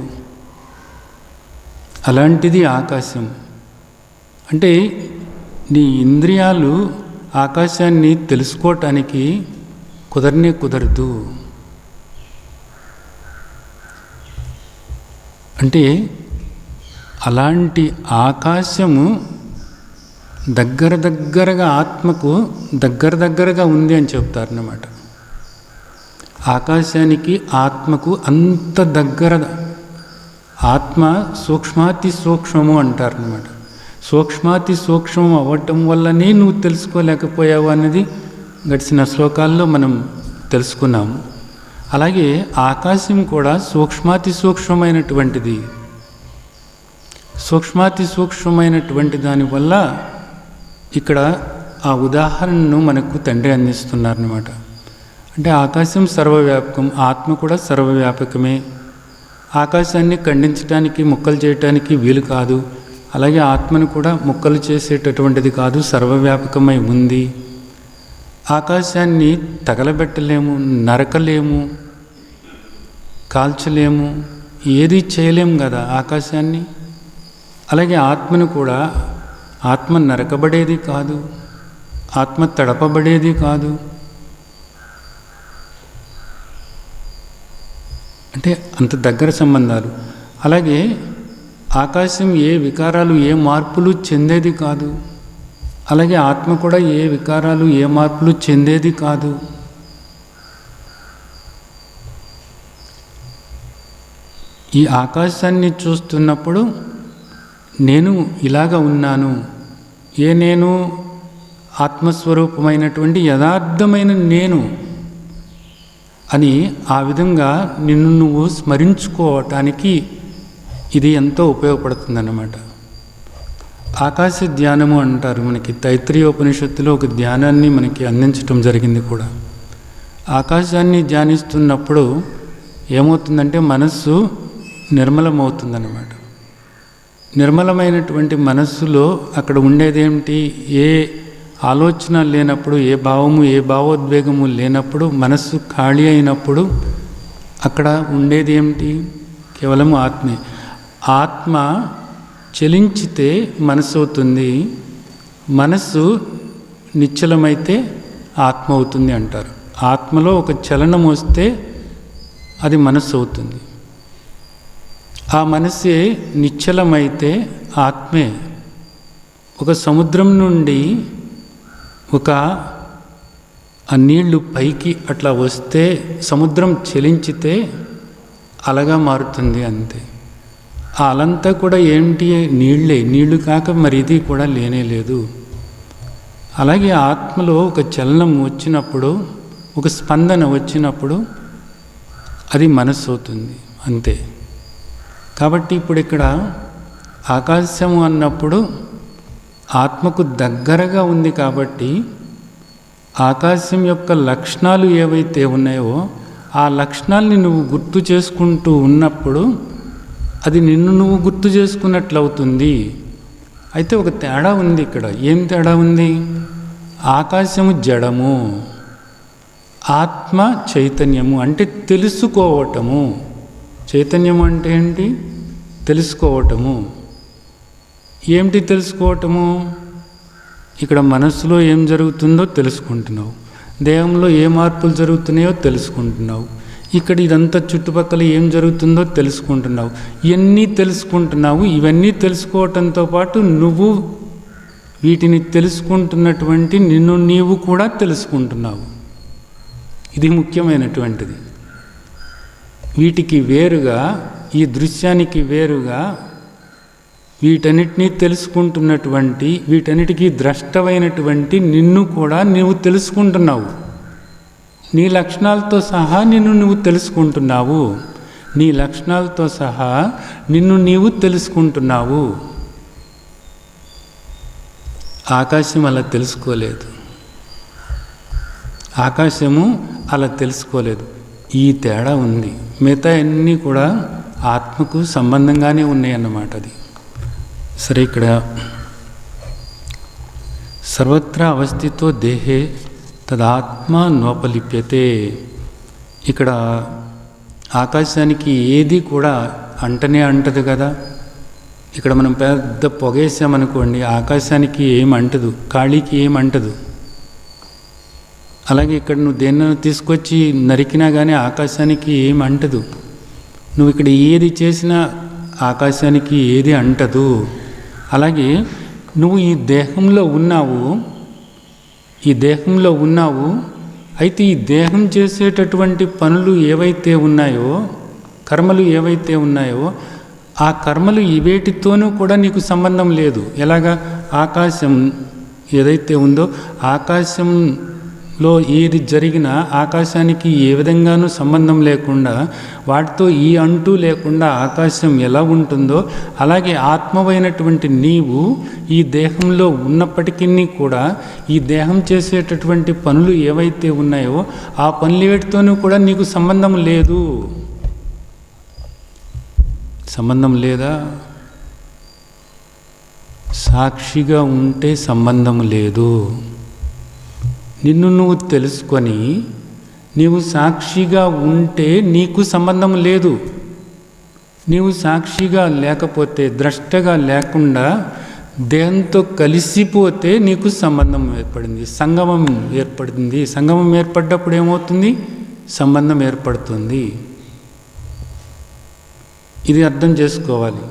అలాంటిది ఆకాశం. అంటే నీ ఇంద్రియాలు ఆకాశాన్ని తెలుసుకోవటానికి కుదరదు. అంటే అలాంటి ఆకాశము దగ్గరగా ఆత్మకు దగ్గరగా ఉంది అని చెప్తారన్నమాట. ఆకాశానికి ఆత్మకు అంత దగ్గర. ఆత్మ సూక్ష్మాతి సూక్ష్మము అంటారన్నమాట. సూక్ష్మాతి సూక్ష్మం అవ్వటం వల్లనే నువ్వు తెలుసుకోలేకపోయావు అన్నది గడిచిన శ్లోకాల్లో మనం తెలుసుకున్నాము. అలాగే ఆకాశం కూడా సూక్ష్మాతి సూక్ష్మమైనటువంటిది. సూక్ష్మాతి సూక్ష్మమైనటువంటి దానివల్ల ఇక్కడ ఆ ఉదాహరణను మనకు తండ్రి అందిస్తున్నారన్నమాట. అంటే ఆకాశం సర్వవ్యాపకం, ఆత్మ కూడా సర్వవ్యాపకమే. ఆకాశాన్ని ఖండించడానికి, ముక్కలు చేయటానికి వీలు కాదు. అలాగే ఆత్మను కూడా ముక్కలు చేసేటటువంటిది కాదు, సర్వవ్యాపకమై ఉంది. ఆకాశాన్ని తగలబెట్టలేము, నరకలేము, కాల్చలేము, ఏది చేయలేము కదా ఆకాశాన్ని. అలాగే ఆత్మను కూడా, ఆత్మ నరకబడేది కాదు, ఆత్మ తడపబడేది కాదు. అంటే అంత దగ్గర సంబంధాలు. అలాగే ఆకాశం ఏ వికారాలు, ఏ మార్పులు చెందేది కాదు. అలాగే ఆత్మ కూడా ఏ వికారాలు, ఏ మార్పులు చెందేది కాదు. ఈ ఆకాశాన్ని చూస్తున్నప్పుడు నేను ఇలాగ ఉన్నాను, నేను ఆత్మస్వరూపమైనటువంటి యథార్థమైన నేను అని ఆ విధంగా నిన్ను నువ్వు స్మరించుకోవటానికి ఇది ఎంతో ఉపయోగపడుతుందన్నమాట. ఆకాశ ధ్యానము అంటారు. మనకి తైత్రీయోపనిషత్తులో ఒక ధ్యానాన్ని మనకి అందించటం జరిగింది కూడా. ఆకాశాన్ని ధ్యానిస్తున్నప్పుడు ఏమవుతుందంటే మనస్సు నిర్మలమవుతుందన్నమాట. నిర్మలమైనటువంటి మనస్సులో అక్కడ ఉండేదేమిటి? ఏ ఆలోచన లేనప్పుడు, ఏ భావము ఏ భావోద్వేగము లేనప్పుడు, మనస్సు ఖాళీ అయినప్పుడు అక్కడ ఉండేది ఏమిటి? కేవలము ఆత్మే. ఆత్మ చలించితే మనస్సు అవుతుంది, మనస్సు నిశ్చలమైతే ఆత్మ అవుతుంది అంటారు. ఆత్మలో ఒక చలనం వస్తే అది మనస్సు అవుతుంది. ఆ మనస్సే నిశ్చలమైతే ఆత్మే. ఒక సముద్రం నుండి ఆ నీళ్లు పైకి అట్లా వస్తే సముద్రం చలించితే అలగా మారుతుంది అంతే. ఆ అలంతా కూడా ఏంటి? నీళ్ళే. నీళ్లు కాక మరి ఇది కూడా లేనే లేదు. అలాగే ఆత్మలో ఒక చలనం వచ్చినప్పుడు, ఒక స్పందన వచ్చినప్పుడు అది మనస్సు అవుతుంది అంతే. కాబట్టి ఇప్పుడు ఇక్కడ ఆకాశము అన్నప్పుడు ఆత్మకు దగ్గరగా ఉంది కాబట్టి ఆకాశం యొక్క లక్షణాలు ఏవైతే ఉన్నాయో ఆ లక్షణాలని నువ్వు గుర్తు చేసుకుంటూ ఉన్నప్పుడు అది నిన్ను నువ్వు గుర్తు చేసుకున్నట్లు అవుతుంది. అయితే ఒక తేడా ఉంది ఇక్కడ. ఏం తేడా ఉంది? ఆకాశము జడము, ఆత్మ చైతన్యము. అంటే తెలుసుకోవటము. చైతన్యము అంటే ఏంటి? తెలుసుకోవటము. ఏమిటి తెలుసుకోవటము? ఇక్కడ మనస్సులో ఏం జరుగుతుందో తెలుసుకుంటున్నావు, దేహంలో ఏ మార్పులు జరుగుతున్నాయో తెలుసుకుంటున్నావు, ఇక్కడ ఇదంతా చుట్టుపక్కల ఏం జరుగుతుందో తెలుసుకుంటున్నావు. ఇవన్నీ తెలుసుకుంటున్నావు. ఇవన్నీ తెలుసుకోవటంతో పాటు నువ్వు వీటిని తెలుసుకుంటున్నటువంటి నిన్ను నీవు కూడా తెలుసుకుంటున్నావు. ఇది ముఖ్యమైనటువంటిది. వీటికి వేరుగా, ఈ దృశ్యానికి వేరుగా వీటన్నిటినీ తెలుసుకుంటున్నటువంటి, వీటన్నిటికీ ద్రష్టమైనటువంటి నిన్ను కూడా నీవు తెలుసుకుంటున్నావు. నీ లక్షణాలతో సహా నిన్ను నువ్వు తెలుసుకుంటున్నావు. నీ లక్షణాలతో సహా నిన్ను నీవు తెలుసుకుంటున్నావు. ఆకాశం అలా తెలుసుకోలేదు. ఆకాశము అలా తెలుసుకోలేదు. ఈ తేడా ఉంది. మిగతా అన్నీ కూడా ఆత్మకు సంబంధంగానే ఉన్నాయన్నమాట. అది సరే. ఇక్కడ సర్వత్రా అవస్థితో దేహే తదాత్మ నోపలిప్యతే. ఇక్కడ ఆకాశానికి ఏది కూడా అంటనే అంటదు కదా. ఇక్కడ మనం పెద్ద పొగేసామనుకోండి, ఆకాశానికి ఏమంటదు, ఖాళీకి ఏమంటదు. అలాగే ఇక్కడ నువ్వు దేన్నైనా తీసుకొచ్చి నరికినా కానీ ఆకాశానికి ఏమంటదు. నువ్వు ఇక్కడ ఏది చేసినా ఆకాశానికి ఏది అంటదు. అలాగే నువ్వు ఈ దేహంలో ఉన్నావు. అయితే ఈ దేహం చేసేటటువంటి పనులు ఏవైతే ఉన్నాయో, కర్మలు ఏవైతే ఉన్నాయో, ఆ కర్మలు ఇవేటితోనూ కూడా నీకు సంబంధం లేదు. ఎలాగా? ఆకాశం ఏదైతే ఉందో ఆకాశంలో ఏది జరిగినా ఆకాశానికి ఏ విధంగానూ సంబంధం లేకుండా, వాటితో ఈ అంటూ లేకుండా ఆకాశం ఎలా ఉంటుందో అలాగే ఆత్మవైనటువంటి నీవు ఈ దేహంలో ఉన్నప్పటికీ కూడా ఈ దేహం చేసేటటువంటి పనులు ఏవైతే ఉన్నాయో ఆ పనులు ఏటితోనూ కూడా నీకు సంబంధం లేదు. సంబంధం లేదా? సాక్షిగా ఉంటే సంబంధం లేదు. నిన్ను నువ్వు తెలుసుకొని నీవు సాక్షిగా ఉంటే నీకు సంబంధం లేదు. నీవు సాక్షిగా లేకపోతే, ద్రష్టగా లేకుండా దేహంతో కలిసిపోతే నీకు సంబంధం ఏర్పడింది, సంగమం ఏర్పడింది. సంగమం ఏర్పడ్డప్పుడు ఏమవుతుంది? సంబంధం ఏర్పడుతుంది. ఇది అర్థం చేసుకోవాలి.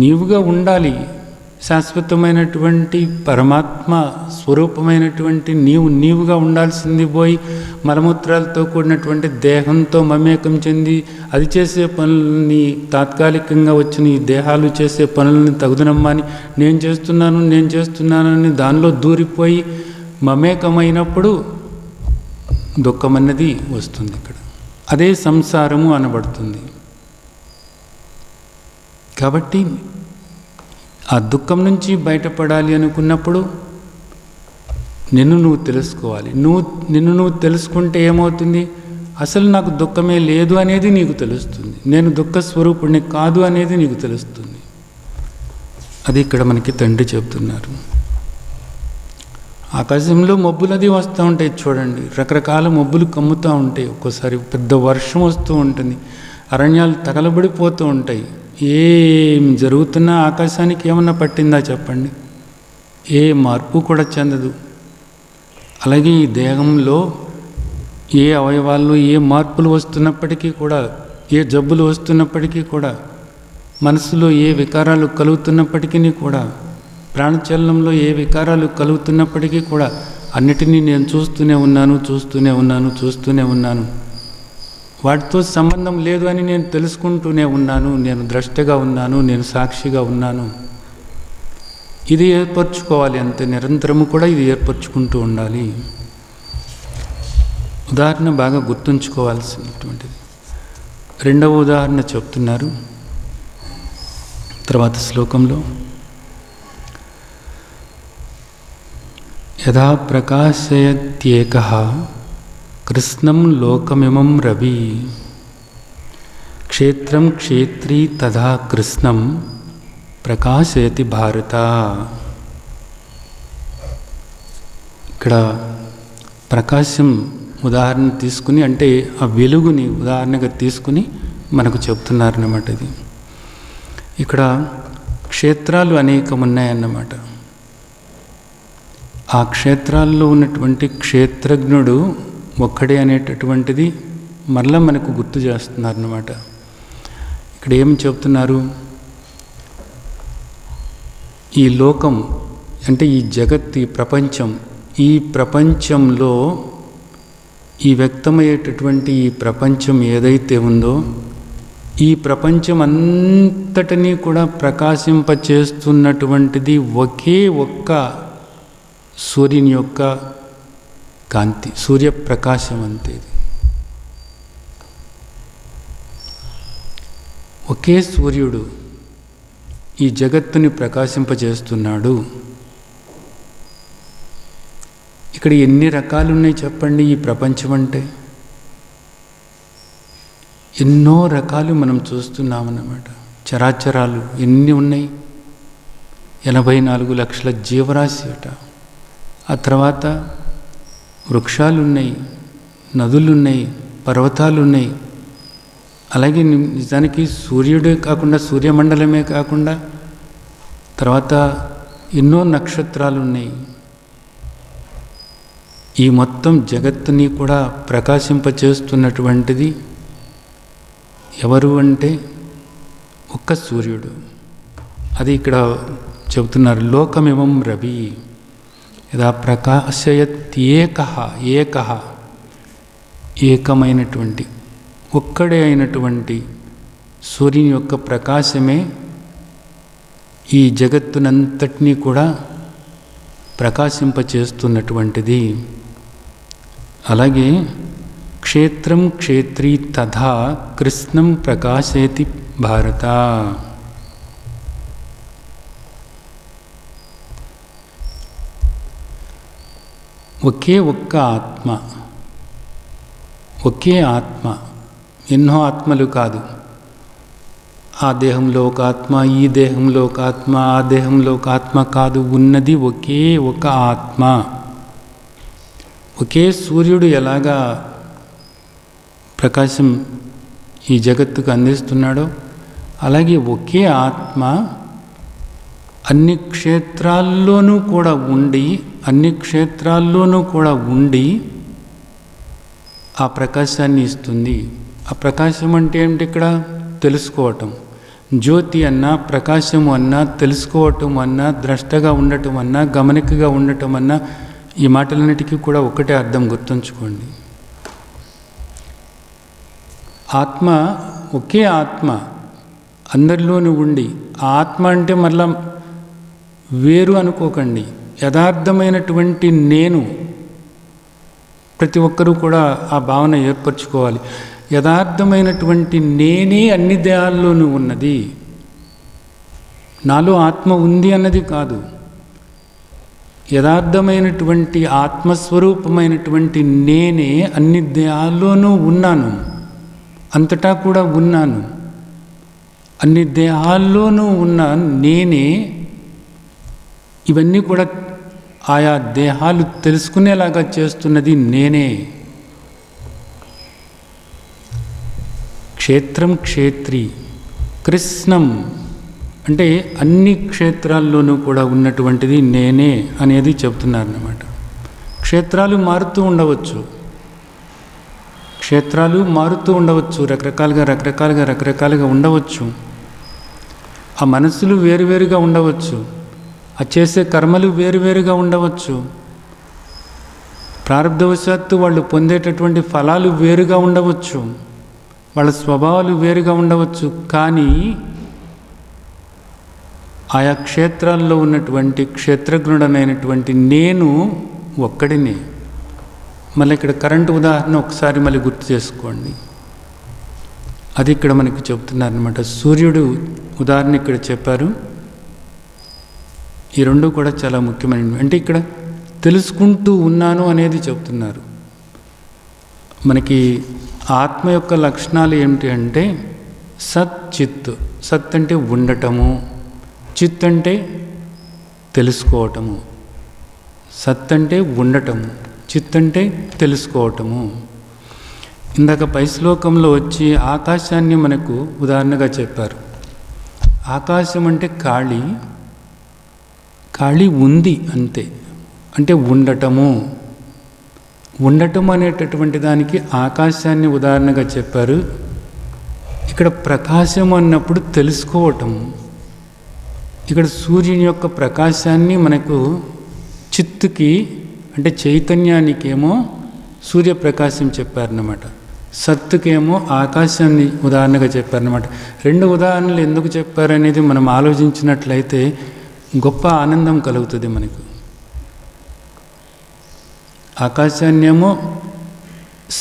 నీవుగా ఉండాలి. శాశ్వతమైనటువంటి పరమాత్మ స్వరూపమైనటువంటి నీవుగా ఉండాల్సింది పోయి మలమూత్రాలతో కూడినటువంటి దేహంతో మమేకం చెంది అది చేసే పనులని, తాత్కాలికంగా వచ్చిన ఈ దేహాలు చేసే పనులని తగుదనమ్మని నేను చేస్తున్నానని దానిలో దూరిపోయి మమేకమైనప్పుడు దుఃఖం అన్నది వస్తుంది. ఇక్కడ అదే సంసారము అనబడుతుంది. కాబట్టి ఆ దుఃఖం నుంచి బయటపడాలి అనుకున్నప్పుడు నిన్ను నువ్వు తెలుసుకోవాలి. నిన్ను నువ్వు తెలుసుకుంటే ఏమవుతుంది? అసలు నాకు దుఃఖమే లేదు అనేది నీకు తెలుస్తుంది. నేను దుఃఖ స్వరూపుడిని కాదు అనేది నీకు తెలుస్తుంది. అది ఇక్కడ మనకి తండ్రి చెప్తున్నారు. ఆకాశంలో మబ్బులది వస్తూ ఉంటాయి చూడండి, రకరకాల మబ్బులు కమ్ముతూ ఉంటాయి. ఒక్కోసారి పెద్ద వర్షం వస్తూ ఉంటుంది, అరణ్యాలు తగలబడిపోతూ ఉంటాయి. ఏం జరుగుతున్నా ఆకాశానికి ఏమన్నా పట్టిందా చెప్పండి? ఏ మార్పు కూడా చెందదు. అలాగే ఈ దేహంలో ఏ అవయవాల్లో ఏ మార్పులు వస్తున్నప్పటికీ కూడా, ఏ జబ్బులు వస్తున్నప్పటికీ కూడా, మనసులో ఏ వికారాలు కలుగుతున్నప్పటికీ కూడా, ప్రాణచలనంలో ఏ వికారాలు కలుగుతున్నప్పటికీ కూడా అన్నిటినీ నేను చూస్తూనే ఉన్నాను. వాటితో సంబంధం లేదు అని నేను తెలుసుకుంటూనే ఉన్నాను. నేను ద్రష్టగా ఉన్నాను, నేను సాక్షిగా ఉన్నాను. ఇది ఏర్పరచుకోవాలి అంతే. నిరంతరము కూడా ఇది ఏర్పరచుకుంటూ ఉండాలి. ఉదాహరణ బాగా గుర్తుంచుకోవాల్సినటువంటిది. రెండవ ఉదాహరణ చెప్తున్నారు తర్వాత శ్లోకంలో. యథా ప్రకాశయత్యేకః కృష్ణం లోకమిమం రవి క్షేత్రం క్షేత్రీ తథా కృష్ణం ప్రకాశయతి భారత. ఇక్కడ ప్రకాశం ఉదాహరణ తీసుకుని, అంటే ఆ వెలుగుని ఉదాహరణగా తీసుకుని మనకు చెప్తున్నారన్నమాట. ఇది ఇక్కడ క్షేత్రాలు అనేకం ఉన్నాయన్నమాట. ఆ క్షేత్రాల్లో ఉన్నటువంటి క్షేత్రజ్ఞుడు ఒక్కడే అనేటటువంటిది మరలా మనకు గుర్తు చేస్తున్నారన్నమాట. ఇక్కడ ఏం చెప్తున్నారు? ఈ లోకం అంటే ఈ జగత్, ఈ ప్రపంచంలో ఈ వ్యక్తమయ్యేటటువంటి ఈ ప్రపంచం ఏదైతే ఉందో, ఈ ప్రపంచం అంతటినీ కూడా ప్రకాశింపచేస్తున్నటువంటిది ఒకే ఒక్క సూర్యుని యొక్క కాంతి, సూర్యప్రకాశం అంతే. ఒకే సూర్యుడు ఈ జగత్తుని ప్రకాశింపజేస్తున్నాడు. ఇక్కడ ఎన్ని రకాలు ఉన్నాయి చెప్పండి? ఈ ప్రపంచం అంటే ఎన్నో రకాలు మనం చూస్తున్నామన్నమాట. చరాచరాలు ఎన్ని ఉన్నాయి? 84 లక్షల జీవరాశి అట. ఆ తర్వాత వృక్షాలున్నాయి, నదులున్నాయి, పర్వతాలున్నాయి. అలాగే నిజానికి సూర్యుడే కాకుండా, సూర్యమండలమే కాకుండా తర్వాత ఎన్నో నక్షత్రాలు ఉన్నాయి. ఈ మొత్తం జగత్తుని కూడా ప్రకాశింపచేస్తున్నటువంటిది ఎవరు అంటే ఒక్క సూర్యుడు. అది ఇక్కడ చెబుతున్నారు. లోకమిమం రవి యదా ప్రకాశయత్యేకః, ఏకమైనటువంటి ఒక్కడే అయినటువంటి సూర్యుని యొక్క ప్రకాశమే ఈ జగత్తునంతటినీ కూడా ప్రకాశింపచేస్తున్నటువంటిది. అలాగే క్షేత్రం క్షేత్రీ తథా కృష్ణం ప్రకాశయతి భారత. ఒకే ఒక్క ఆత్మ, ఒకే ఆత్మ, ఎన్నో ఆత్మలు కాదు. ఆ దేహంలో ఒక ఆత్మ, ఈ దేహంలో ఒక ఆత్మ, ఆ దేహంలో ఒక ఆత్మ కాదు. ఉన్నది ఒకే ఒక ఆత్మ. ఒకే సూర్యుడు ఎలాగా ప్రకాశం ఈ జగత్తుకు అందిస్తున్నాడో, అలాగే ఒకే ఆత్మ అన్ని క్షేత్రాల్లోనూ కూడా ఉండి ఆ ప్రకాశాన్ని ఇస్తుంది. ఆ ప్రకాశం అంటే ఏమిటి? ఇక్కడ తెలుసుకోవటం. జ్యోతి అన్నా, ప్రకాశము అన్నా, తెలుసుకోవటం అన్నా, ద్రష్టగా ఉండటం అన్నా, గమనికగా ఉండటం అన్నా, ఈ మాటలన్నిటికీ కూడా ఒకటే అర్థం, గుర్తుంచుకోండి. ఆత్మ ఒకే ఆత్మ అందరిలోనూ ఉండి, ఆ ఆత్మ అంటే మళ్ళా వేరు అనుకోకండి. యథార్థమైనటువంటి నేను, ప్రతి ఒక్కరూ కూడా ఆ భావన ఏర్పరచుకోవాలి. యథార్థమైనటువంటి నేనే అన్ని దేహాల్లోనూ ఉన్నది. నాలో ఆత్మ ఉంది అన్నది కాదు. యథార్థమైనటువంటి ఆత్మస్వరూపమైనటువంటి నేనే అన్ని దేహాల్లోనూ ఉన్నాను, అంతటా కూడా ఉన్నాను. అన్ని దేహాల్లోనూ ఉన్న నేనే ఇవన్నీ కూడా ఆయా దేహాలు తెలుసుకునేలాగా చేస్తున్నది నేనే. క్షేత్రం క్షేత్రి, కృష్ణం అంటే అన్ని క్షేత్రాల్లోనూ కూడా ఉన్నటువంటిది నేనే అనేది చెబుతున్నారన్నమాట. క్షేత్రాలు మారుతూ ఉండవచ్చు, క్షేత్రాలు మారుతూ ఉండవచ్చు, రకరకాలుగా ఉండవచ్చు. ఆ మనసులు వేరువేరుగా ఉండవచ్చు, ఆ చేసే కర్మలు వేరువేరుగా ఉండవచ్చు, ప్రారబ్ధవశాత్తు వాళ్ళు పొందేటటువంటి ఫలాలు వేరుగా ఉండవచ్చు, వాళ్ళ స్వభావాలు వేరుగా ఉండవచ్చు. కానీ ఆయా క్షేత్రాల్లో ఉన్నటువంటి క్షేత్రజ్ఞుడనైనటువంటి నేను ఒక్కడినే. మళ్ళీ ఇక్కడ కరెంటు ఉదాహరణ ఒకసారి మళ్ళీ గుర్తు చేసుకోండి. అది ఇక్కడ మనకి చెప్తున్నారనమాట. సూర్యుడు ఉదాహరణ ఇక్కడ చెప్పారు. ఈ రెండు కూడా చాలా ముఖ్యమైనవి. అంటే ఇక్కడ తెలుసుకుంటూ ఉన్నాను అనేది చెప్తున్నారు. మనకి ఆత్మ యొక్క లక్షణాలు ఏమిటి అంటే సత్ చిత్. సత్ అంటే ఉండటము, చిత్ అంటే తెలుసుకోవటము. సత్ అంటే ఉండటము, చిత్ అంటే తెలుసుకోవటము. ఇందాక పై శ్లోకంలో వచ్చి ఆకాశాన్ని మనకు ఉదాహరణగా చెప్పారు. ఆకాశం అంటే ఖాళీ, ఖాళీ ఉంది అంతే. అంటే ఉండటము, ఉండటం అనేటటువంటి దానికి ఆకాశాన్ని ఉదాహరణగా చెప్పారు. ఇక్కడ ప్రకాశం అన్నప్పుడు తెలుసుకోవటము. ఇక్కడ సూర్యుని యొక్క ప్రకాశాన్ని మనకు చిత్తుకి అంటే చైతన్యానికేమో సూర్యప్రకాశం చెప్పారన్నమాట, సత్తుకేమో ఆకాశాన్ని ఉదాహరణగా చెప్పారన్నమాట. రెండు ఉదాహరణలు ఎందుకు చెప్పారనేది మనం ఆలోచించినట్లయితే గొప్ప ఆనందం కలుగుతుంది మనకు. ఆకాశాన్నేమో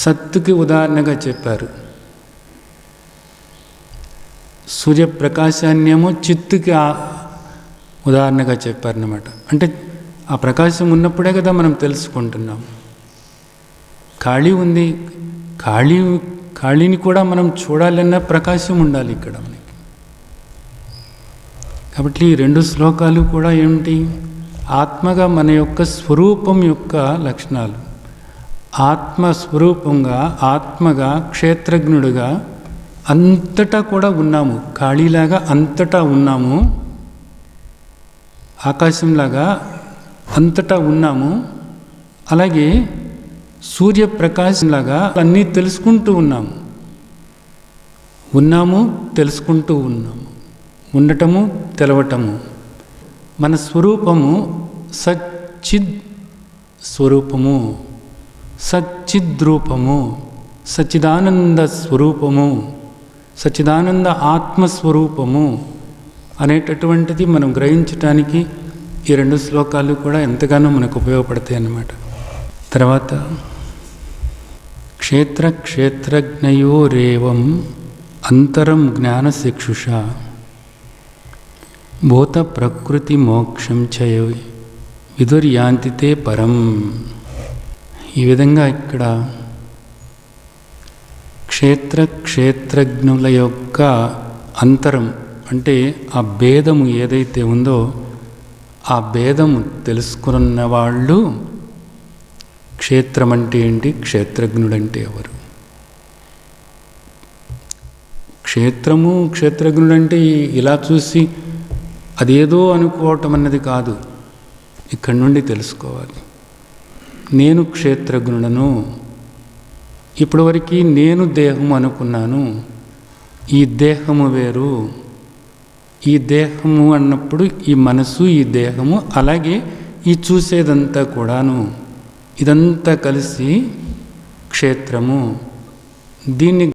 సత్తుకి ఉదాహరణగా చెప్పారు, సూర్యప్రకాశాన్నేమో చిత్తుకి ఉదాహరణగా చెప్పారన్నమాట. అంటే ఆ ప్రకాశం ఉన్నప్పుడే కదా మనం తెలుసుకుంటున్నాం. ఖాళీ ఉంది, ఖాళీని కూడా మనం చూడాలన్న ప్రకాశం ఉండాలి ఇక్కడ మనకి. కాబట్టి ఈ రెండు శ్లోకాలు కూడా ఏమిటి? ఆత్మగా మన యొక్క స్వరూపం యొక్క లక్షణాలు. ఆత్మస్వరూపంగా, ఆత్మగా, క్షేత్రజ్ఞుడుగా అంతటా కూడా ఉన్నాము. ఖాళీలాగా అంతటా ఉన్నాము, ఆకాశంలాగా అంతటా ఉన్నాము. అలాగే సూర్యప్రకాశంలాగా అన్నీ తెలుసుకుంటూ ఉన్నాము. తెలుసుకుంటూ ఉన్నాము, ఉండటము, తెలవటము. మన స్వరూపము సచ్చిద్ స్వరూపము, సచ్చిద్రూపము, సచ్చిదానంద స్వరూపము, సచ్చిదానంద ఆత్మస్వరూపము అనేటటువంటిది మనం గ్రహించటానికి ఈ రెండు శ్లోకాలు కూడా ఎంతగానో మనకు ఉపయోగపడతాయి అన్నమాట. తర్వాత క్షేత్రజ్ఞయోరేవం అంతరం జ్ఞానశిక్షుష భూత ప్రకృతి మోక్షం చయ విదుర్యాంతితే పరం. ఈ విధంగా ఇక్కడ క్షేత్రజ్ఞుల యొక్క అంతరం అంటే ఆ భేదము ఏదైతే ఉందో ఆ భేదము తెలుసుకున్న వాళ్ళు క్షేత్రం అంటే ఏంటి, క్షేత్రజ్ఞుడంటే ఎవరు? క్షేత్రము, క్షేత్రజ్ఞుడంటే ఇలా చూసి అదేదో అనుకోవటం అన్నది కాదు. ఇక్కడి నుండి తెలుసుకోవాలి. నేను క్షేత్రజ్ఞుడను. ఇప్పటివరకు నేను దేహము అనుకున్నాను. ఈ దేహము వేరు, ఈ దేహము అన్నప్పుడు ఈ మనసు, ఈ దేహము, అలాగే ఈ చూసేదంతా కూడాను, ఇదంతా కలిసి క్షేత్రము. దీన్ని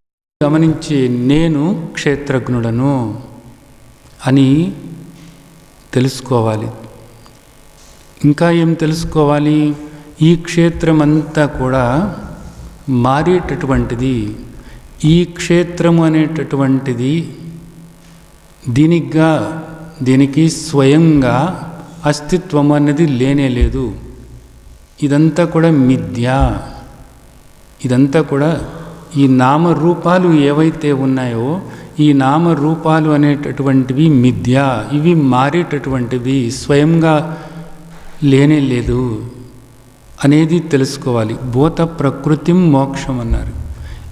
గమనించే నేను క్షేత్రజ్ఞుడను అని తెలుసుకోవాలి. ఇంకా ఏం తెలుసుకోవాలి? ఈ క్షేత్రమంతా కూడా మారేటటువంటిది. ఈ క్షేత్రము అనేటటువంటిది దీనికి స్వయంగా అస్తిత్వం అనేది లేనేలేదు. ఇదంతా కూడా మిథ్య. ఇదంతా కూడా ఈ నామరూపాలు ఏవైతే ఉన్నాయో ఈ నామరూపాలు అనేటటువంటివి మిథ్య. ఇవి మారేటటువంటివి, స్వయంగా లేనేలేదు అనేది తెలుసుకోవాలి. భూత ప్రకృతిం మోక్షం అన్నారు.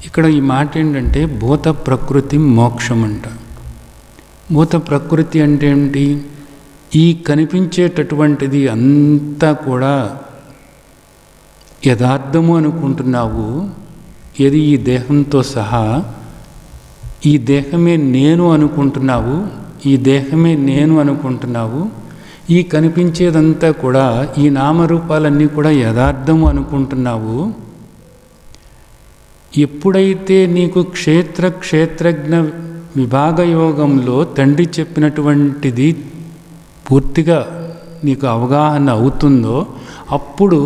ఇక్కడ ఈ మాట ఏంటంటే భూత ప్రకృతిం మోక్షం అంట. భూత ప్రకృతి అంటే ఏంటి? ఈ కనిపించేటటువంటిది అంతా కూడా యథార్థము అనుకుంటున్నావు. ఏది? ఈ దేహంతో సహా ఈ దేహమే నేను అనుకుంటున్నావు. ఈ దేహమే నేను అనుకుంటున్నావు. ఈ కనిపించేదంతా కూడా ఈ నామరూపాలన్నీ కూడా యథార్థము అనుకుంటున్నావు. ఎప్పుడైతే నీకు క్షేత్రజ్ఞ విభాగ యోగంలో తండ్రి చెప్పినటువంటిది పూర్తిగా నీకు అవగాహన అవుతుందో అప్పుడు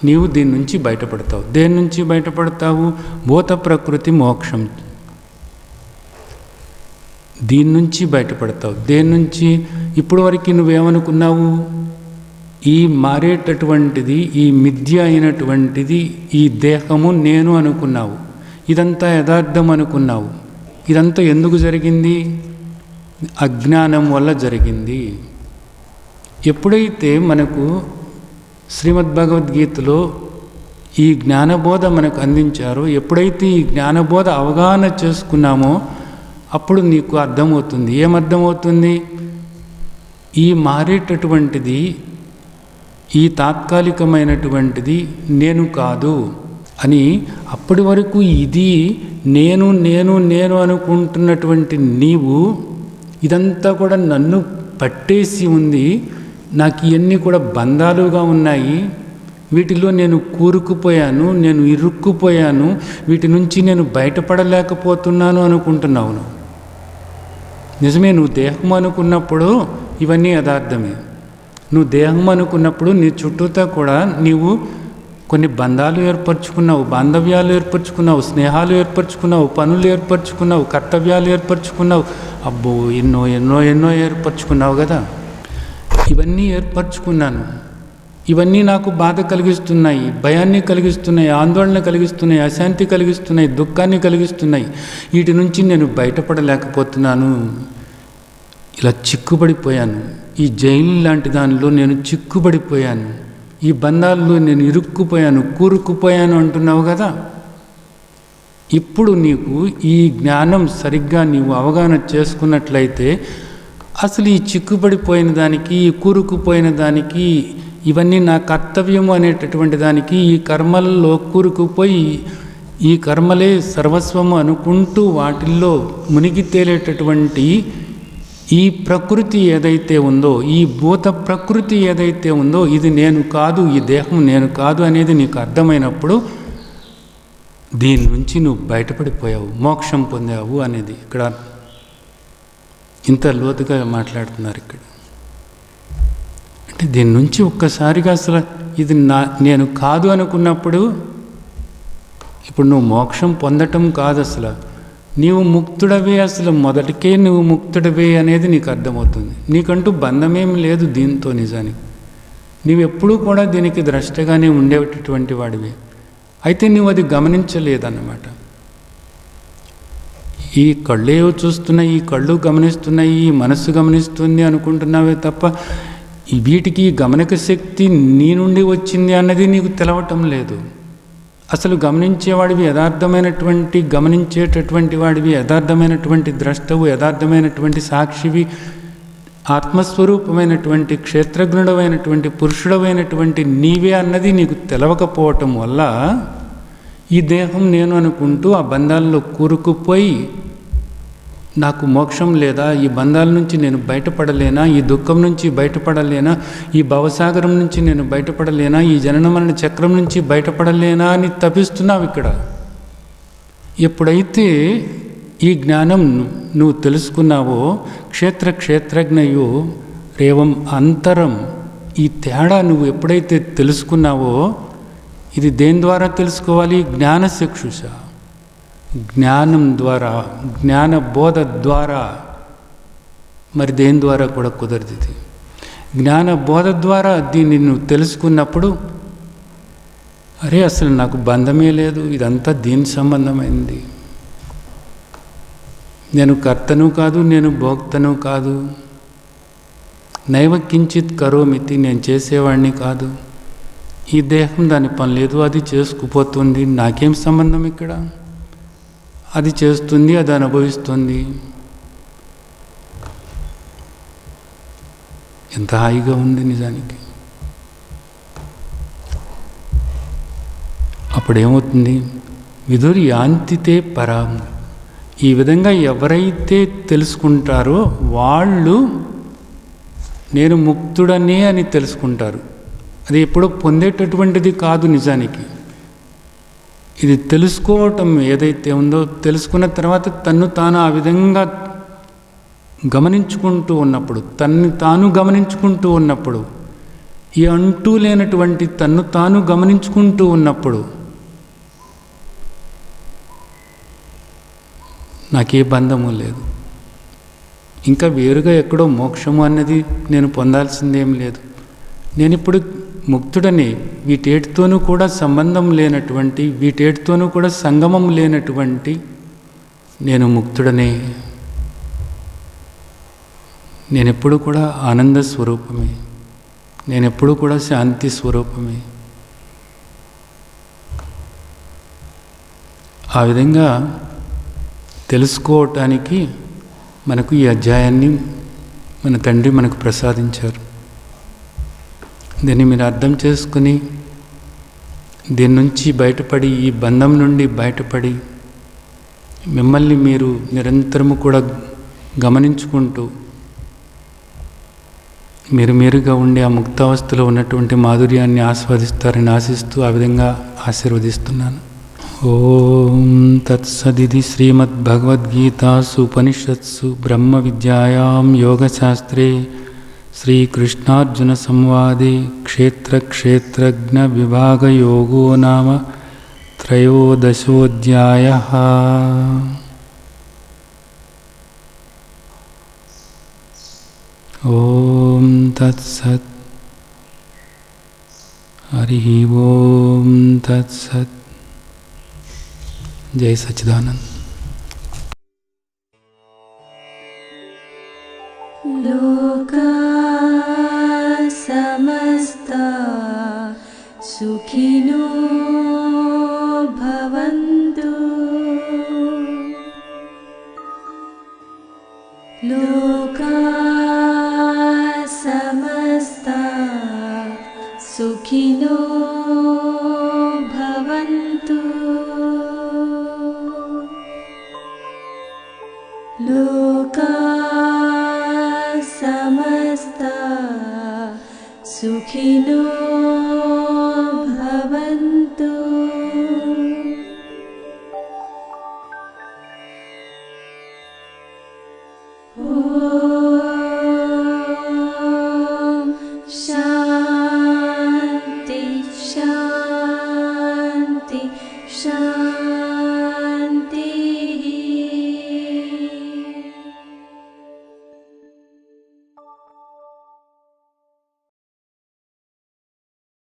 నీవు దీని నుంచి బయటపడతావు. దేని నుంచి బయటపడతావు? భూత ప్రకృతి మోక్షం. దీని నుంచి బయటపడతావు. దేని నుంచి? ఇప్పుడు వరకు నువ్వేమనుకున్నావు? ఈ మారేటటువంటిది, ఈ మిథ్య అయినటువంటిది ఈ దేహము నేను అనుకున్నావు. ఇదంతా యథార్థం అనుకున్నావు. ఇదంతా ఎందుకు జరిగింది? అజ్ఞానం వల్ల జరిగింది. ఎప్పుడైతే మనకు శ్రీమద్భగవద్గీతలో ఈ జ్ఞానబోధ మనకు అందించారో, ఎప్పుడైతే ఈ జ్ఞానబోధ అవగాహన చేసుకున్నామో అప్పుడు నీకు అర్థమవుతుంది. ఏమర్థమవుతుంది? ఈ మారేటటువంటిది, ఈ తాత్కాలికమైనటువంటిది నేను కాదు అని. అప్పటి వరకు ఇది నేను నేను నేను అనుకుంటున్నటువంటి నీవు ఇదంతా కూడా నన్ను పట్టేసి ఉంది. నాకు ఇవన్నీ కూడా బంధాలుగా ఉన్నాయి. వీటిలో నేను కూరుకుపోయాను, నేను ఇరుక్కుపోయాను, వీటి నుంచి నేను బయటపడలేకపోతున్నాను అనుకుంటున్నావు. నిజమే. నువ్వు దేహం అనుకున్నప్పుడు ఇవన్నీ యథార్థమే. నువ్వు దేహం అనుకున్నప్పుడు నీ చుట్టూతా కూడా నీవు కొన్ని బంధాలు ఏర్పరచుకున్నావు, బాంధవ్యాలు ఏర్పరచుకున్నావు, స్నేహాలు ఏర్పరచుకున్నావు, పనులు ఏర్పరచుకున్నావు, కర్తవ్యాలు ఏర్పరచుకున్నావు. అబ్బో ఎన్నో ఎన్నో ఎన్నో ఏర్పరచుకున్నావు కదా. ఇవన్నీ ఏర్పరచుకున్నాను. ఇవన్నీ నాకు బాధ కలిగిస్తున్నాయి, భయాన్ని కలిగిస్తున్నాయి, ఆందోళన కలిగిస్తున్నాయి, అశాంతి కలిగిస్తున్నాయి, దుఃఖాన్ని కలిగిస్తున్నాయి. వీటి నుంచి నేను బయటపడలేకపోతున్నాను. ఇలా చిక్కుబడిపోయాను. ఈ జైలు లాంటి దానిలో నేను చిక్కుబడిపోయాను. ఈ బంధాల్లో నేను ఇరుక్కుపోయాను, కూరుకుపోయాను అంటున్నావు కదా. ఇప్పుడు నీకు ఈ జ్ఞానం సరిగ్గా నీవు అవగాహన చేసుకున్నట్లయితే అసలు ఈ చిక్కుబడిపోయిన దానికి, ఈ కూరుకుపోయిన దానికి, ఇవన్నీ నా కర్తవ్యము అనేటటువంటి దానికి, ఈ కర్మల్లో కూరుకుపోయి ఈ కర్మలే సర్వస్వము అనుకుంటూ వాటిల్లో మునిగి తేలేటటువంటి ఈ ప్రకృతి ఏదైతే ఉందో, ఈ భూత ప్రకృతి ఏదైతే ఉందో, ఇది నేను కాదు, ఈ దేహం నేను కాదు అనేది నీకు అర్థమైనప్పుడు దీని నుంచి నువ్వు బయటపడిపోయావు, మోక్షం పొందావు అనేది ఇక్కడ ఇంత లోతుగా మాట్లాడుతున్నారు. ఇక్కడ అంటే దీని నుంచి ఒక్కసారిగా అసలు ఇది నేను కాదు అనుకున్నప్పుడు ఇప్పుడు నువ్వు మోక్షం పొందటం కాదు, అసలు నీవు ముక్తుడవే. అసలు మొదటికే నువ్వు ముక్తుడవే అనేది నీకు అర్థమవుతుంది. నీకంటూ బంధమేం లేదు దీంతో. నిజానికి నీవెప్పుడూ కూడా దీనికి ద్రష్టగానే ఉండేటటువంటి వాడివే. అయితే నువ్వు అది గమనించలేదన్నమాట. ఈ కళ్ళేవో చూస్తున్నాయి, ఈ కళ్ళు గమనిస్తున్నాయి, ఈ మనస్సు గమనిస్తుంది అనుకుంటున్నావే తప్ప వీటికి గమనిక శక్తి నీ నుండి వచ్చింది అన్నది నీకు తెలవటం లేదు. అసలు గమనించేవాడివి, యథార్థమైనటువంటి గమనించేటటువంటి వాడివి, యథార్థమైనటువంటి ద్రష్టవు, యథార్థమైనటువంటి సాక్షివి, ఆత్మస్వరూపమైనటువంటి క్షేత్రజ్ఞుడమైనటువంటి పురుషుడమైనటువంటి నీవే అన్నది నీకు తెలవకపోవటం వల్ల ఈ దేహం నేను అనుకుంటూ ఆ బంధాల్లో కూరుకుపోయి నాకు మోక్షం లేదా, ఈ బంధాల నుంచి నేను బయటపడలేనా, ఈ దుఃఖం నుంచి బయటపడలేనా, ఈ భవసాగరం నుంచి నేను బయటపడలేనా, ఈ జనన మరణ చక్రం నుంచి బయటపడలేనా అని తపిస్తున్నావు ఇక్కడ. ఎప్పుడైతే ఈ జ్ఞానం నువ్వు తెలుసుకున్నావో, క్షేత్రజ్ఞయో రేవం అంతరం, ఈ తేడా నువ్వు ఎప్పుడైతే తెలుసుకున్నావో, ఇది దేని ద్వారా తెలుసుకోవాలి? జ్ఞానచక్షుష, జ్ఞానం ద్వారా, జ్ఞాన బోధ ద్వారా. మరి దేని ద్వారా కూడా కుదరదు ఇది. జ్ఞాన బోధ ద్వారా దీన్ని నువ్వు తెలుసుకున్నప్పుడు, అరే అసలు నాకు బంధమే లేదు, ఇదంతా దీని సంబంధమైంది, నేను కర్తను కాదు, నేను భోక్తను కాదు, నైవ కించిత్ కరోమితి, నేను చేసేవాడిని కాదు, ఈ దేహం దాని పని లేదు, అది చేసుకుపోతుంది, నాకేం సంబంధం ఇక్కడ, అది చేస్తుంది, అది అనుభవిస్తుంది. ఎంత హాయిగా ఉంది నిజానికి. అప్పుడేమవుతుంది? విదుర్ యాంతితే పరాం. ఈ విధంగా ఎవరైతే తెలుసుకుంటారో వాళ్ళు నేను ముక్తుడనే అని తెలుసుకుంటారు. అది ఎప్పుడో పొందేటటువంటిది కాదు నిజానికి. ఇది తెలుసుకోవటం ఏదైతే ఉందో, తెలుసుకున్న తర్వాత తన్ను తాను ఆ విధంగా గమనించుకుంటూ ఉన్నప్పుడు, తన్ని తాను గమనించుకుంటూ ఉన్నప్పుడు, ఈ అంటూ లేనటువంటి తన్ను తాను గమనించుకుంటూ ఉన్నప్పుడు, నాకే బంధము లేదు, ఇంకా వేరుగా ఎక్కడో మోక్షము అన్నది నేను పొందాల్సిందేం లేదు, నేను ఇప్పుడు ముక్తుడని, వీటేటితోనూ కూడా సంబంధం లేనటువంటి, వీటేటితోనూ కూడా సంగమం లేనటువంటి నేను ముక్తుడనే, నేనెప్పుడు కూడా ఆనంద స్వరూపమే, నేనెప్పుడు కూడా శాంతి స్వరూపమే. ఆ విధంగా తెలుసుకోవటానికి మనకు ఈ అధ్యాయాన్ని మన తండ్రి మనకు ప్రసాదించారు. దీన్ని మీరు అర్థం చేసుకుని, దీని నుంచి బయటపడి, ఈ బంధం నుండి బయటపడి, మిమ్మల్ని మీరు నిరంతరము కూడా గమనించుకుంటూ, మీరుగా ఉండి ఆ ముక్తావస్థలో ఉన్నటువంటి మాధుర్యాన్ని ఆస్వాదిస్తారని ఆశిస్తూ ఆ విధంగా ఆశీర్వదిస్తున్నాను. ఓం తత్సదితి శ్రీమద్భగవద్గీతాసు ఉపనిషత్సు బ్రహ్మ విద్యాయాం యోగశాస్త్రే శ్రీకృష్ణార్జున సంవాదే క్షేత్రజ్ఞ విభాగయోగో నామ త్రయోదశోऽధ్యాయః. ఓం తత్సత్. హరి ఓం తత్సత్. జై సచ్చిదానంద్. లోకా సమస్తా సుఖినో భవంతు. లోకా సమస్తా సుఖినో